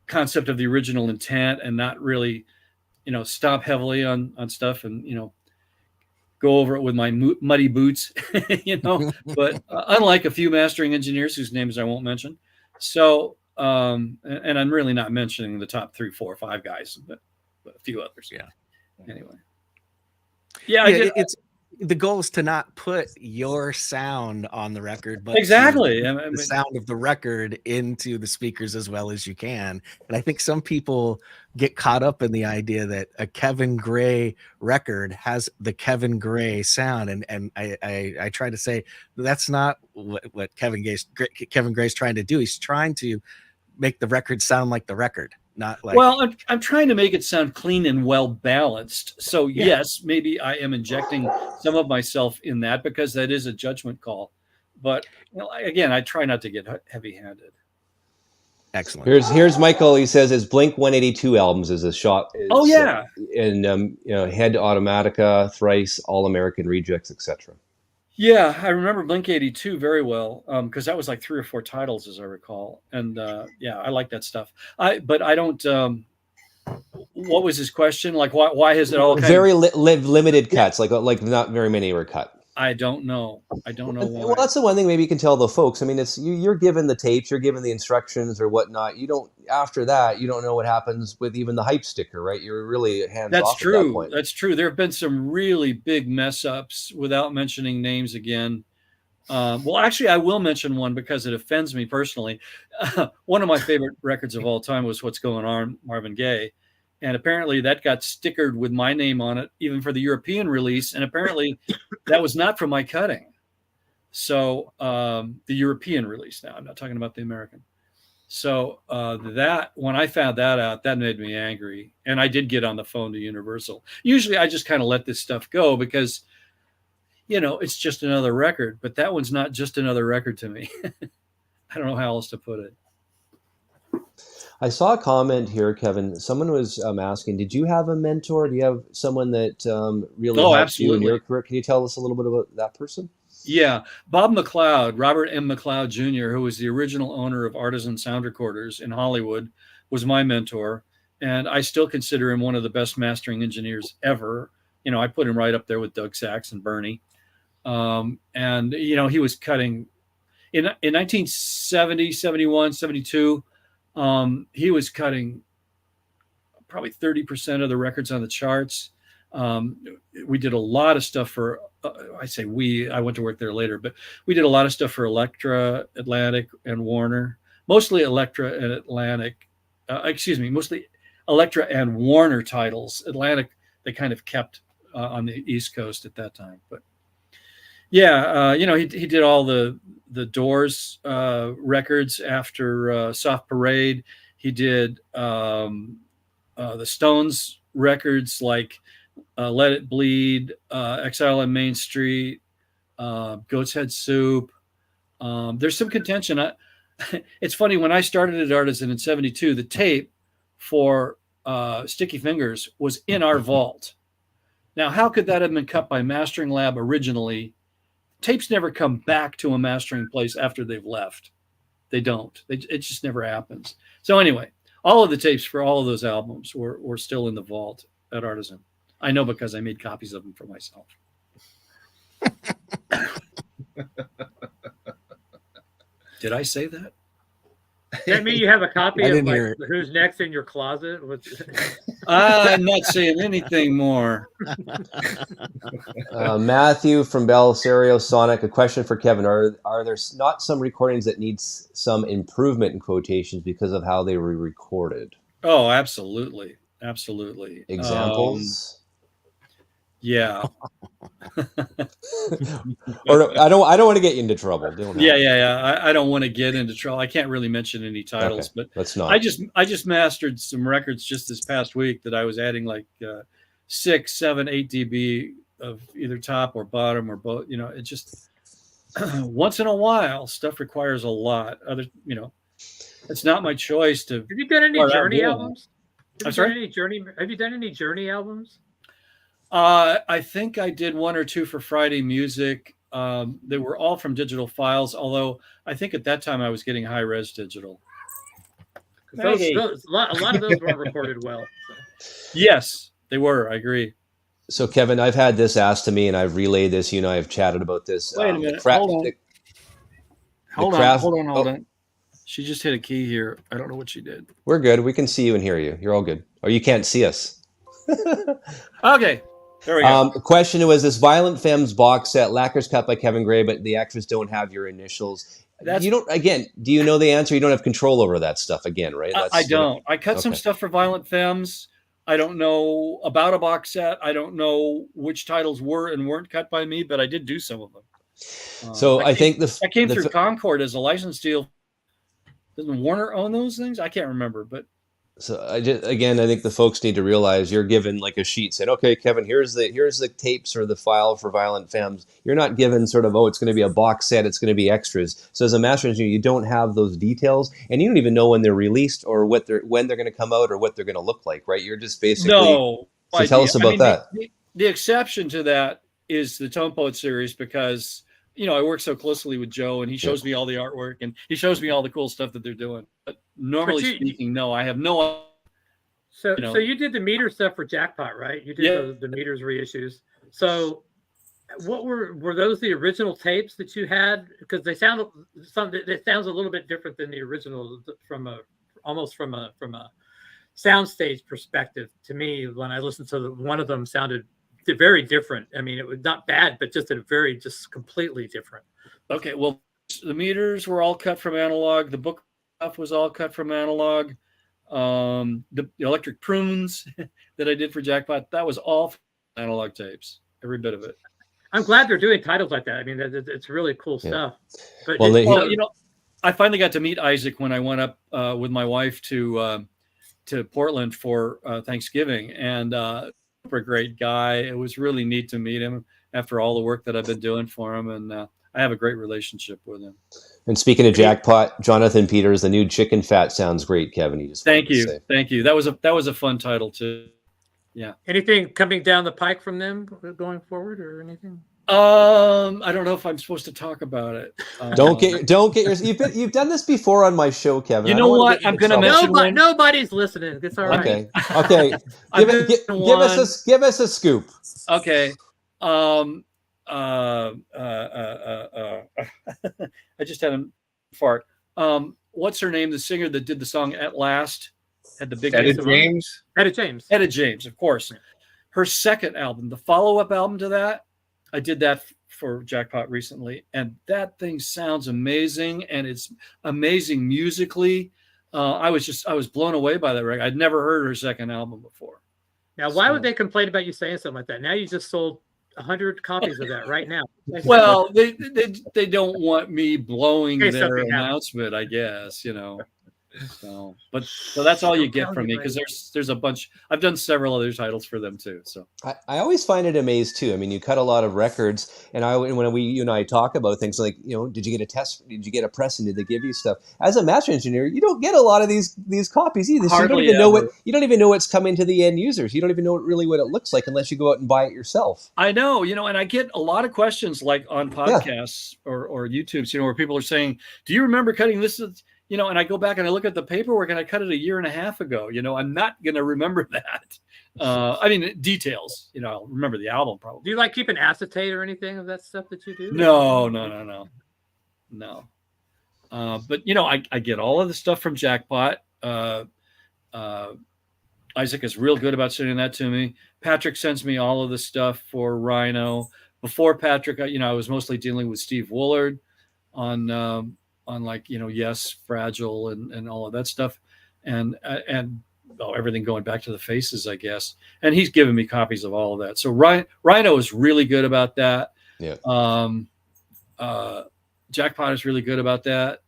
concept of the original intent and not really, stop heavily on stuff and, go over it with my muddy boots, but unlike a few mastering engineers whose names I won't mention. So, and I'm really not mentioning the top 3, 4, 5 guys, but a few others. Yeah. Anyway. It's the goal is to not put your sound on the record, but exactly the sound of the record into the speakers as well as you can. And I think some people get caught up in the idea that a Kevin Gray record has the Kevin Gray sound. And I try to say that's not what Kevin Gray's trying to do. He's trying to make the record sound like the record. Not like, well, I'm trying to make it sound clean and well balanced. So yes, maybe I am injecting some of myself in that because that is a judgment call. But again, I try not to get heavy-handed. Excellent. Here's Michael. He says his Blink 182 albums is a shot. And Head Automatica, Thrice, All American Rejects, etc. Yeah, I remember Blink 82 very well because that was like 3 or 4 titles, as I recall. And I like that stuff. But I don't. What was his question? Like, why has it all limited cuts? Like not very many were cut. I don't know. I don't know why. Well, that's the one thing maybe you can tell the folks. I mean, it's you're given the tapes, you're given the instructions or whatnot. You don't after that, you don't know what happens with even the hype sticker, right? You're really hands off. That's true. At that point. That's true. There have been some really big mess ups without mentioning names again. Well, actually, I will mention one because it offends me personally. One of my favorite records of all time was What's Going On, Marvin Gaye. And apparently that got stickered with my name on it, even for the European release. And apparently that was not from my cutting. So the European release now, I'm not talking about the American. So that when I found that out, that made me angry. And I did get on the phone to Universal. Usually I just kind of let this stuff go because, it's just another record. But that one's not just another record to me. I don't know how else to put it. I saw a comment here, Kevin. Someone was asking, did you have a mentor? Do you have someone that really helped you in your career? Can you tell us a little bit about that person? Yeah. Bob McLeod, Robert M. McLeod Jr., who was the original owner of Artisan Sound Recorders in Hollywood, was my mentor. And I still consider him one of the best mastering engineers ever. I put him right up there with Doug Sachs and Bernie. And he was cutting in 1970, 71, 72. He was cutting probably 30% of the records on the charts. We did a lot of stuff for, I went to work there later, but we did a lot of stuff for Elektra, Atlantic, and Warner. Mostly Elektra and Atlantic, mostly Elektra and Warner titles. Atlantic they kind of kept on the East Coast at that time. But yeah, he did all the Doors records after Soft Parade. He did the Stones records like Let It Bleed, Exile on Main Street, Goat's Head Soup. There's some contention. It's funny, when I started at Artisan in '72, the tape for Sticky Fingers was in our vault. Now, how could that have been cut by Mastering Lab originally? Tapes never come back to a mastering place after they've left. They don't. It just never happens. So anyway, all of the tapes for all of those albums were still in the vault at Artisan. I know because I made copies of them for myself. Did I say that? That mean you have a copy of like Who's Next in your closet? I'm not saying anything more. Matthew from Belisario Sonic, a question for Kevin. Are there not some recordings that need some improvement in quotations because of how they were recorded? Oh, absolutely. Absolutely. Examples? Yeah. Or I don't want to get you into trouble. Yeah. I don't want to get into trouble. I can't really mention any titles, but let's not. I just mastered some records just this past week that I was adding like 6, 7, 8 dB of either top or bottom or both. It just once in a while stuff requires a lot. It's not my choice to. Have you done any Journey albums? I'm sorry? Have you done any Journey albums? I think I did 1 or 2 for Friday Music. They were all from digital files, although I think at that time I was getting high-res digital. A lot of those weren't recorded well. So. Yes, they were. I agree. So, Kevin, I've had this asked to me, and I've relayed this. I've chatted about this. Wait a minute. Hold on. She just hit a key here. I don't know what she did. We're good. We can see you and hear you. You're all good. Or you can't see us. Okay. There we go. The question was this Violent Femmes box set, lacquers cut by Kevin Gray, but the extras don't have your initials. Do you know the answer? You don't have control over that stuff again, right? I don't. I cut some stuff for Violent Femmes. I don't know about a box set. I don't know which titles were and weren't cut by me, but I did do some of them. I think that came through Concord as a license deal. Doesn't Warner own those things? I can't remember, but. So I think the folks need to realize you're given like a sheet saying, okay, Kevin, here's the tapes or the file for Violent Femmes. You're not given sort of, it's going to be a box set, it's going to be extras. So as a master engineer, you don't have those details, and you don't even know when they're released or when they're going to come out or what they're going to look like, right? You're just basically no. So tell us about that. The exception to that is the Tone Poet series because I work so closely with Joe, and he shows me all the artwork and he shows me all the cool stuff that they're doing. But normally speaking, no, I have no. So you did the meter stuff for Jackpot, right? You did the meters reissues. So what were those the original tapes that you had? Because it sounds a little bit different than the original from a soundstage perspective. To me, when I listened to one of them, sounded very different. I mean, it was not bad, but just completely different. Okay, well, the meters were all cut from analog. The book stuff was all cut from analog. The electric prunes that I did for Jackpot, that was all analog tapes, every bit of it. I'm glad they're doing titles like that. I mean, it's really cool stuff. But I finally got to meet Isaac when I went up with my wife to Portland for Thanksgiving, and super great guy. It was really neat to meet him after all the work that I've been doing for him, and I have a great relationship with him. And speaking of Jackpot, Jonathan Peters, the new Chicken Fat sounds great, Kevin. Thank you. That was a fun title too. Yeah. Anything coming down the pike from them going forward, or anything? I don't know if I'm supposed to talk about it. Don't get your. You've done this before on my show, Kevin. You know what? I'm going to mention one. Nobody's listening. It's all right. Okay. Give us a scoop. Okay. I just had a fart. What's her name? The singer that did the song "At Last" had the big. Etta James. Etta James, of course. Her second album, the follow-up album to that, I did that for Jackpot recently, and that thing sounds amazing, and it's amazing musically. I was blown away by that record. I'd never heard her second album before. Now, why would they complain about you saying something like that? Now you just sold 100 copies of that right now. Well, they don't want me blowing Okay, their something happened. announcement, I guess, So that's all you get from me, because there's a bunch. I've done several other titles for them too. So I always find it amazed too. I mean, you cut a lot of records, and when you and I talk about things like, did you get a test? Did you get a press? And did they give you stuff? As a master engineer, you don't get a lot of these copies either. So you don't even know what's coming to the end users. You don't even know really what it looks like unless you go out and buy it yourself. I know, and I get a lot of questions like on podcasts or YouTubes, where people are saying, "Do you remember cutting this?" And I go back and I look at the paperwork and I cut it 1.5 years ago. I'm not going to remember that. I mean, details, I'll remember the album probably. Do you like keep an acetate or anything of that stuff that you do? No. But, I get all of the stuff from Jackpot. Isaac is real good about sending that to me. Patrick sends me all of the stuff for Rhino. Before Patrick, I was mostly dealing with Steve Woolard on Yes, Fragile and all of that stuff, and everything going back to the Faces, I guess. And he's given me copies of all of that. So Rhino is really good about that. Yeah. Jackpot is really good about that,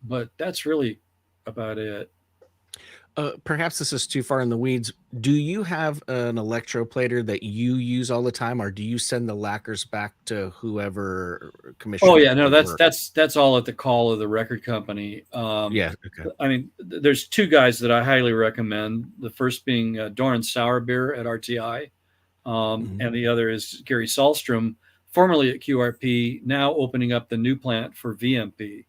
but that's really about it. Perhaps this is too far in the weeds. Do you have an electroplater that you use all the time, or do you send the lacquers back to whoever commissions? Oh yeah, no, that's all at the call of the record company. Okay. I mean, there's two guys that I highly recommend. The first being Doran Sauerbeer at RTI, and the other is Gary Sahlstrom, formerly at QRP, now opening up the new plant for VMP.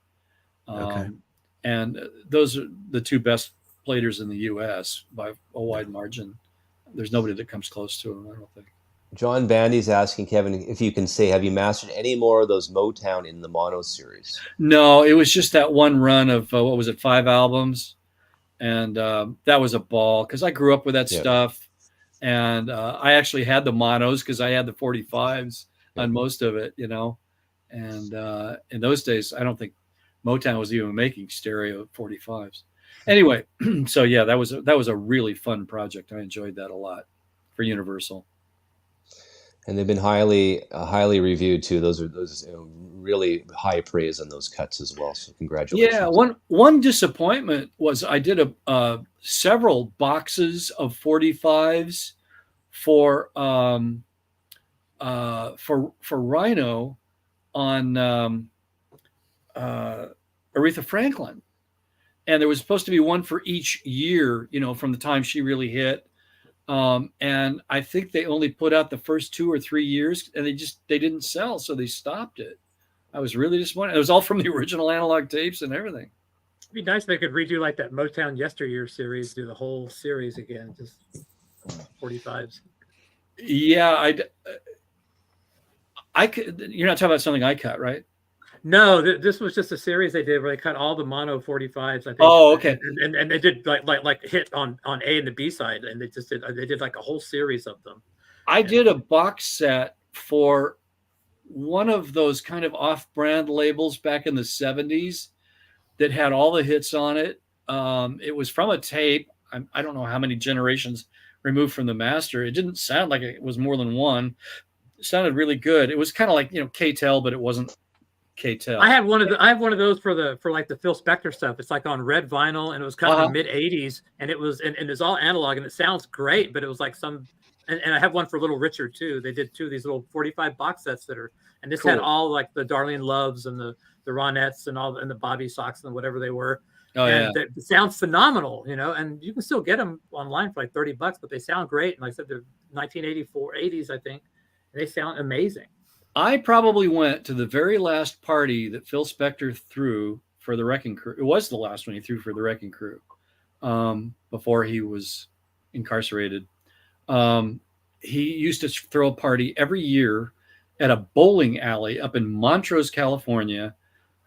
And those are the two best platers in the U.S. by a wide margin. There's nobody that comes close to them, I don't think. John Bandy's asking Kevin if you can say, have you mastered any more of those Motown in the mono series? No, it was just that one run of 5 albums, and that was a ball because I grew up with that stuff, and I actually had the monos because I had the 45s on most of it, and in those days I don't think Motown was even making stereo 45s. Anyway, so yeah, that was a really fun project. I enjoyed that a lot for Universal. And they've been highly reviewed too. Those really high praise on those cuts as well. So congratulations. Yeah, one disappointment was I did several boxes of 45s for Rhino on Aretha Franklin. And there was supposed to be one for each year, from the time she really hit. And I think they only put out the first 2 or 3 years, and they didn't sell, so they stopped it. I was really disappointed. It was all from the original analog tapes and everything. It'd be nice if they could redo like that Motown Yesteryear series, do the whole series again, just 45s. Yeah, I could. You're not talking about something I cut, right? No, this was just a series they did where they cut all the mono 45s. I think. Oh, okay. And they did like hit on A and the B side, and they did like a whole series of them. I did a box set for one of those kind of off-brand labels back in the 70s that had all the hits on it. It was from a tape. I don't know how many generations removed from the master. It didn't sound like it was more than one. It sounded really good. It was kind of like K-Tel, but it wasn't K-Tel. I have one of those for like the Phil Spector stuff. It's like on red vinyl, and it was cut in the mid 80s, and it was and it's all analog, and it sounds great, but it was like some. And I have one for Little Richard too. They did 2 of these little 45 box sets and this had all like the Darlene Loves and the Ronettes and the Bobby Sox and whatever they were. Oh, and it sounds phenomenal, and you can still get them online for like $30, but they sound great. And like I said, they're 1984, 80s, I think. And they sound amazing. I probably went to the very last party that Phil Spector threw for the Wrecking Crew. It was the last one he threw for the Wrecking Crew before he was incarcerated. He used to throw a party every year at a bowling alley up in Montrose, California,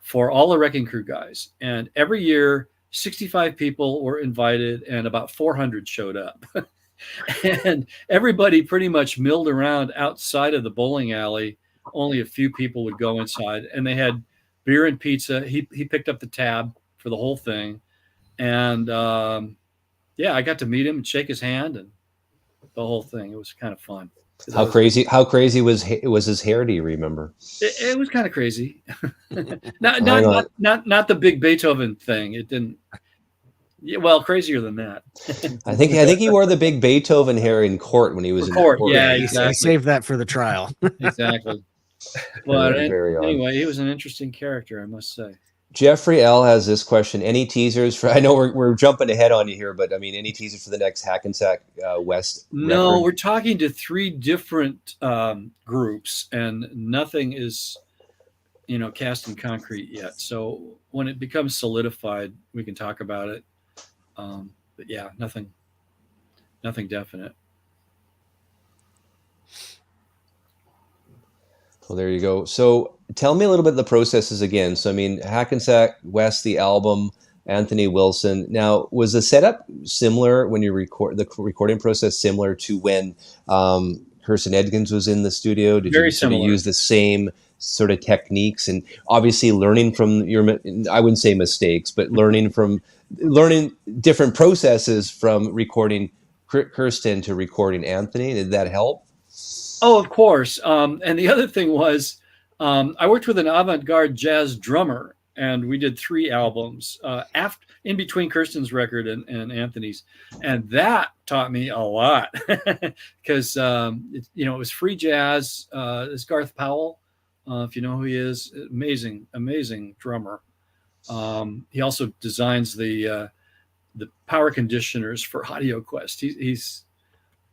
for all the Wrecking Crew guys. And every year, 65 people were invited and about 400 showed up. And everybody pretty much milled around outside of the bowling alley. Only a few people would go inside, and they had beer and pizza. He picked up the tab for the whole thing. And I got to meet him and shake his hand. And the whole thing. It was kind of fun. How crazy was his hair? Do you remember? It was kind of crazy. not the big Beethoven thing. It didn't. Yeah, well, crazier than that. I think he wore the big Beethoven hair in court when he was in court. court. Yeah, exactly. He saved that for the trial. Exactly. But anyway, he was an interesting character, I must say. Jeffrey L has this question: any teasers for? I know we're jumping ahead on you here, but I mean, any teasers for the next Hackensack West? No, record? We're talking to 3 different groups, and nothing is, cast in concrete yet. So when it becomes solidified, we can talk about it. But yeah, nothing definite. Well, there you go. So tell me a little bit of the processes again. So, I mean, Hackensack West, the album, Anthony Wilson. Now, was the setup similar when you the recording process similar to when Kirsten Edgins was in the studio? Did Very you sort of similar. use the same sort of techniques and obviously learning from I wouldn't say mistakes, but learning different processes from recording Kirsten to recording Anthony? Did that help? Oh, of course. And the other thing was, I worked with an avant-garde jazz drummer, and we did 3 albums in between Kirsten's record and Anthony's, and that taught me a lot because it was free jazz. It's Garth Powell, if you know who he is. Amazing drummer. He also designs the power conditioners for AudioQuest. He's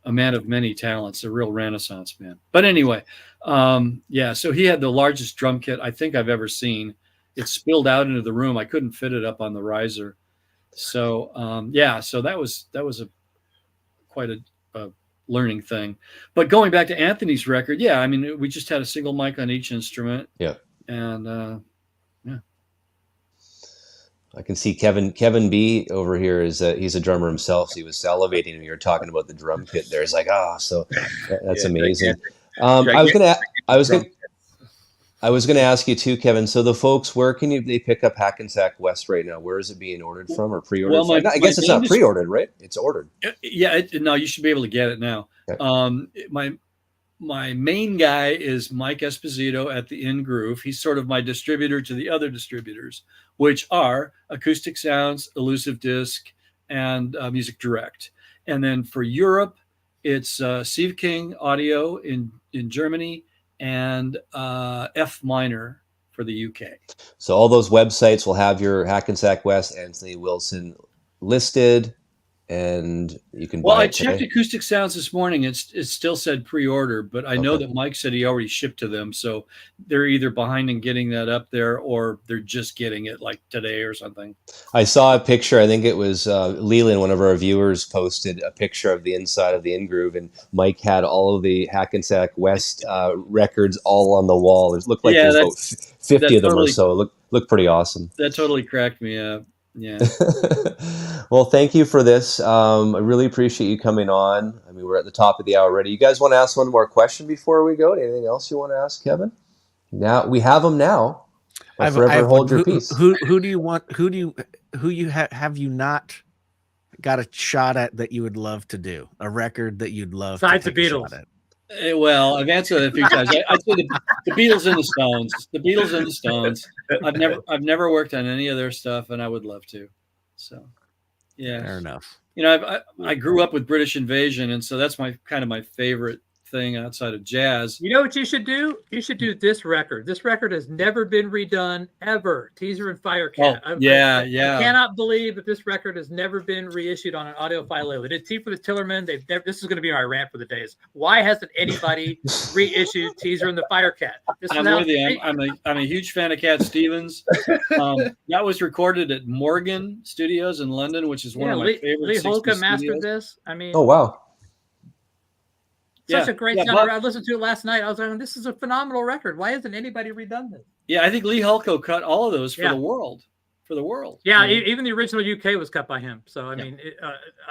a man of many talents, a real Renaissance man. But anyway, so he had the largest drum kit I think I've ever seen. It spilled out into the room. I couldn't fit it up on the riser. So so that was quite a learning thing. But going back to Anthony's record, I mean, we just had a single mic on each instrument. Yeah. And I can see Kevin B over here he's a drummer himself. So he was salivating when you were talking about the drum kit there. It's like, so that's amazing. I was gonna ask you too, Kevin. So the folks, where can they pick up Hackensack West right now? Where is it being ordered from or pre-ordered? Well, I guess it's not pre-ordered, right? It's ordered. Yeah, no, you should be able to get it now. Okay. My main guy is Mike Esposito at the In Groove. He's sort of my distributor to the other distributors, which are Acoustic Sounds, Elusive Disc, and Music Direct. And then for Europe, it's Steve King Audio in Germany and F Minor for the UK. So all those websites will have your Hackensack West, Anthony Wilson listed. And you can buy it. Well, I checked Acoustic Sounds this morning. It still said pre-order, but I know that Mike said he already shipped to them. So they're either behind in getting that up there or they're just getting it like today or something. I saw a picture. I think it was Leland, one of our viewers, posted a picture of the inside of the In Groove, and Mike had all of the Hackensack West records all on the wall. It looked like there's about 50 of them or so. It looked pretty awesome. That totally cracked me up. Yeah. Well, thank you for this. I really appreciate you coming on. I mean, we're at the top of the hour already. You guys want to ask one more question before we go? Anything else you want to ask, Kevin? Now we have them now. Forever hold your peace. Who do you want? Who have you not got a shot at that you would love to do a record that you'd love besides to the Beatles? Well, I've answered it a few times. I'd say the Beatles and the Stones. The Beatles and the Stones. I've never worked on any of their stuff, and I would love to. So, yeah, fair enough. I grew up with British Invasion, and so that's my favorite thing outside of jazz. You know what you should do? You should do this record. This record has never been redone ever. Teaser and Firecat. Oh, I cannot believe that this record has never been reissued on an audiophile label. They did Tea for the Tillerman. This is going to be my rant for the days. Why hasn't anybody reissued Teaser and the Firecat? I'm with you. I'm a huge fan of Cat Stevens. That was recorded at Morgan Studios in London, which is one of my favorite. Lee Holcomb mastered this. I mean, oh wow. Such a great sound. I listened to it last night. I was like, this is a phenomenal record. Why hasn't anybody redone this? Yeah, I think Lee Hulko cut all of those for the world. Yeah, even the original UK was cut by him. So, I mean,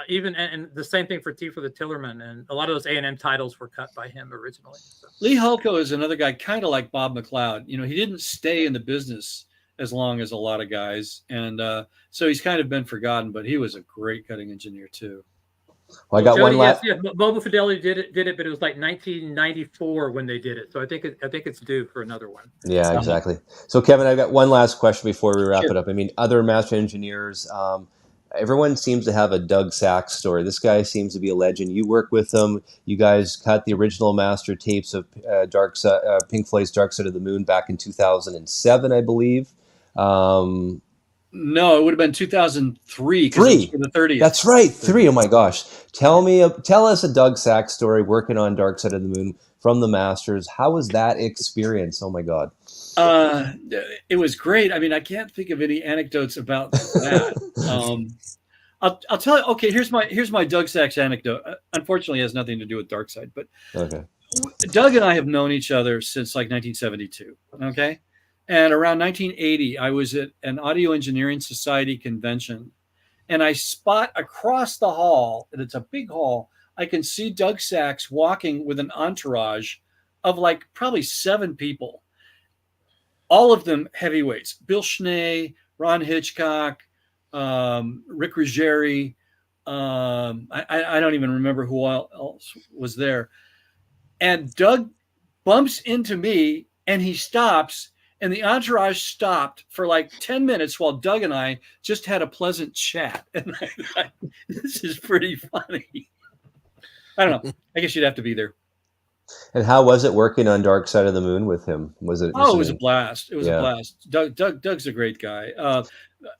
even and the same thing for Tea for the Tillerman. And a lot of those A&M titles were cut by him originally. So. Lee Hulko is another guy kind of like Bob McLeod. He didn't stay in the business as long as a lot of guys. And so he's kind of been forgotten, but he was a great cutting engineer too. Well, I got one last. Yeah, Mobile Fidelity did it, but it was like 1994 when they did it. So I think it's due for another one. Yeah, exactly. So Kevin, I've got one last question before we wrap Sure. it up. I mean, other master engineers, everyone seems to have a Doug Sachs story. This guy seems to be a legend. You work with him. You guys cut the original master tapes of Pink Floyd's Dark Side of the Moon back in 2007, I believe. No, it would have been 2003 because it was for the 30th. That's right, 3. Oh my gosh! Tell us a Doug Sachs story working on Dark Side of the Moon from the Masters. How was that experience? Oh my God! It was great. I mean, I can't think of any anecdotes about that. I'll tell you. Okay, here's my Doug Sachs anecdote. Unfortunately, it has nothing to do with Dark Side, but okay. Doug and I have known each other since like 1972. Okay. And around 1980, I was at an Audio Engineering Society convention, and I spot across the hall, and it's a big hall, I can see Doug Sachs walking with an entourage of like probably 7 people, all of them heavyweights. Bill Schnee, Ron Hitchcock, Rick Ruggieri. I don't even remember who else was there. And Doug bumps into me, and he stops. And the entourage stopped for like 10 minutes while Doug and I just had a pleasant chat. And I thought, this is pretty funny. I don't know. I guess you'd have to be there. And how was it working on Dark Side of the Moon with him? Was it? Oh, it was a blast. It was a blast. Doug's a great guy.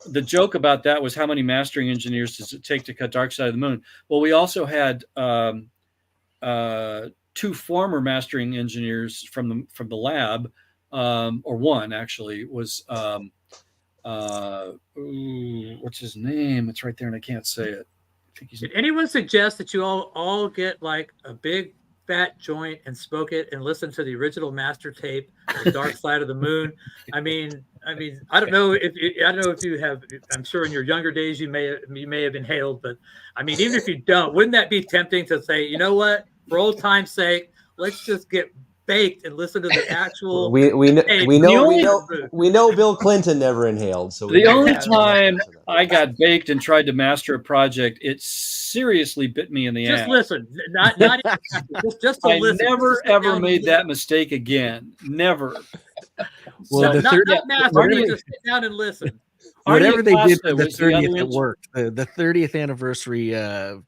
The joke about that was how many mastering engineers does it take to cut Dark Side of the Moon? Well, we also had 2 former mastering engineers from the lab. Or one actually was what's his name? It's right there, and I can't say it. Did anyone suggest that you all get like a big fat joint and smoke it and listen to the original master tape, The Dark Side of the Moon? I mean, I don't know if you have. I'm sure in your younger days you may have inhaled, but I mean, even if you don't, wouldn't that be tempting to say, you know what, for old time's sake, let's just get baked and listen to the actual. We know Bill Clinton never inhaled. So the only time I got baked and tried to master a project, it seriously bit me in the ass. Just listen, not just to listen. I never ever made that mistake again. Never. Well, so not master, just sit down and listen. Whatever they did for the 30th, it worked. The 30th anniversary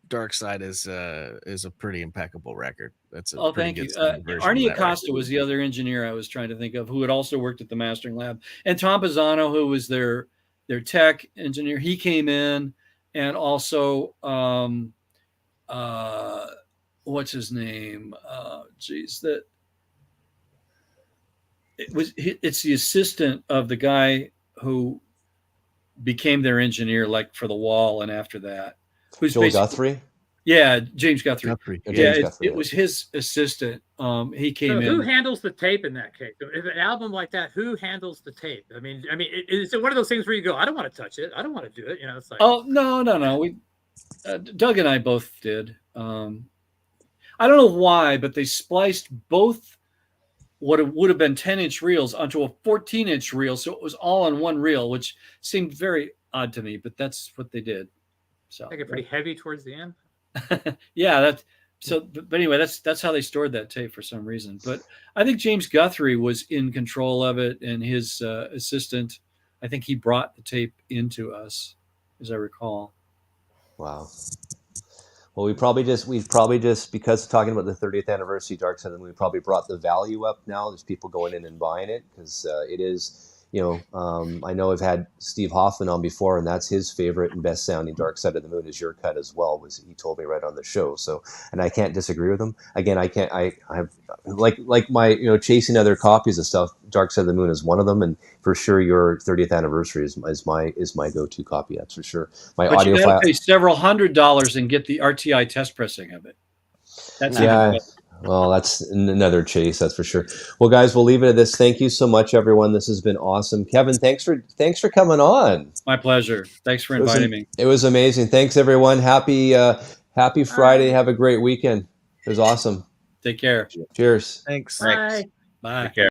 Dark Side is a pretty impeccable record. That's a thank you. Arnie Acosta was the other engineer I was trying to think of, who had also worked at the mastering lab, and Tom Pisano, who was their tech engineer. He came in, and also what's his name? It's the assistant of the guy who became their engineer, like for the wall and after that. Who's Joel Guthrie? Yeah, James Guthrie. Guthrie. It was his assistant. He came in. Who handles the tape in that case? If an album like that, who handles the tape? I mean, is it one of those things where you go, I don't want to touch it, I don't want to do it? You know, it's like, oh no. We Doug and I both did. I don't know why, but they spliced both what it would have been 10-inch reels onto a 14-inch reel, so it was all on one reel, which seemed very odd to me, but that's what they did. So I get pretty heavy towards the end. Yeah, but anyway, that's how they stored that tape for some reason. But I think James Guthrie was in control of it, and his assistant, I think he brought the tape into us, as I recall. Wow. Well, we've probably just because talking about the 30th anniversary Dark Side of the Moon, we probably brought the value up now. There's people going in and buying it because it is, I know I've had Steve Hoffman on before, and that's his favorite and best sounding Dark Side of the Moon is your cut as well. He told me right on the show. So, and I can't disagree with him. Again, I have like my chasing other copies of stuff. Dark Side of the Moon is one of them, and for sure your 30th anniversary is my go-to copy. That's for sure. But you got to pay several $100s and get the RTI test pressing of it. That's well, that's another chase, that's for sure. Well, guys, we'll leave it at this. Thank you so much, everyone. This has been awesome. Kevin, thanks for coming on. My pleasure. Thanks for inviting me. It was amazing. Thanks, everyone. Happy Friday. Have a great weekend. It was awesome. Take care. Cheers. Thanks. Bye. Bye. Take care.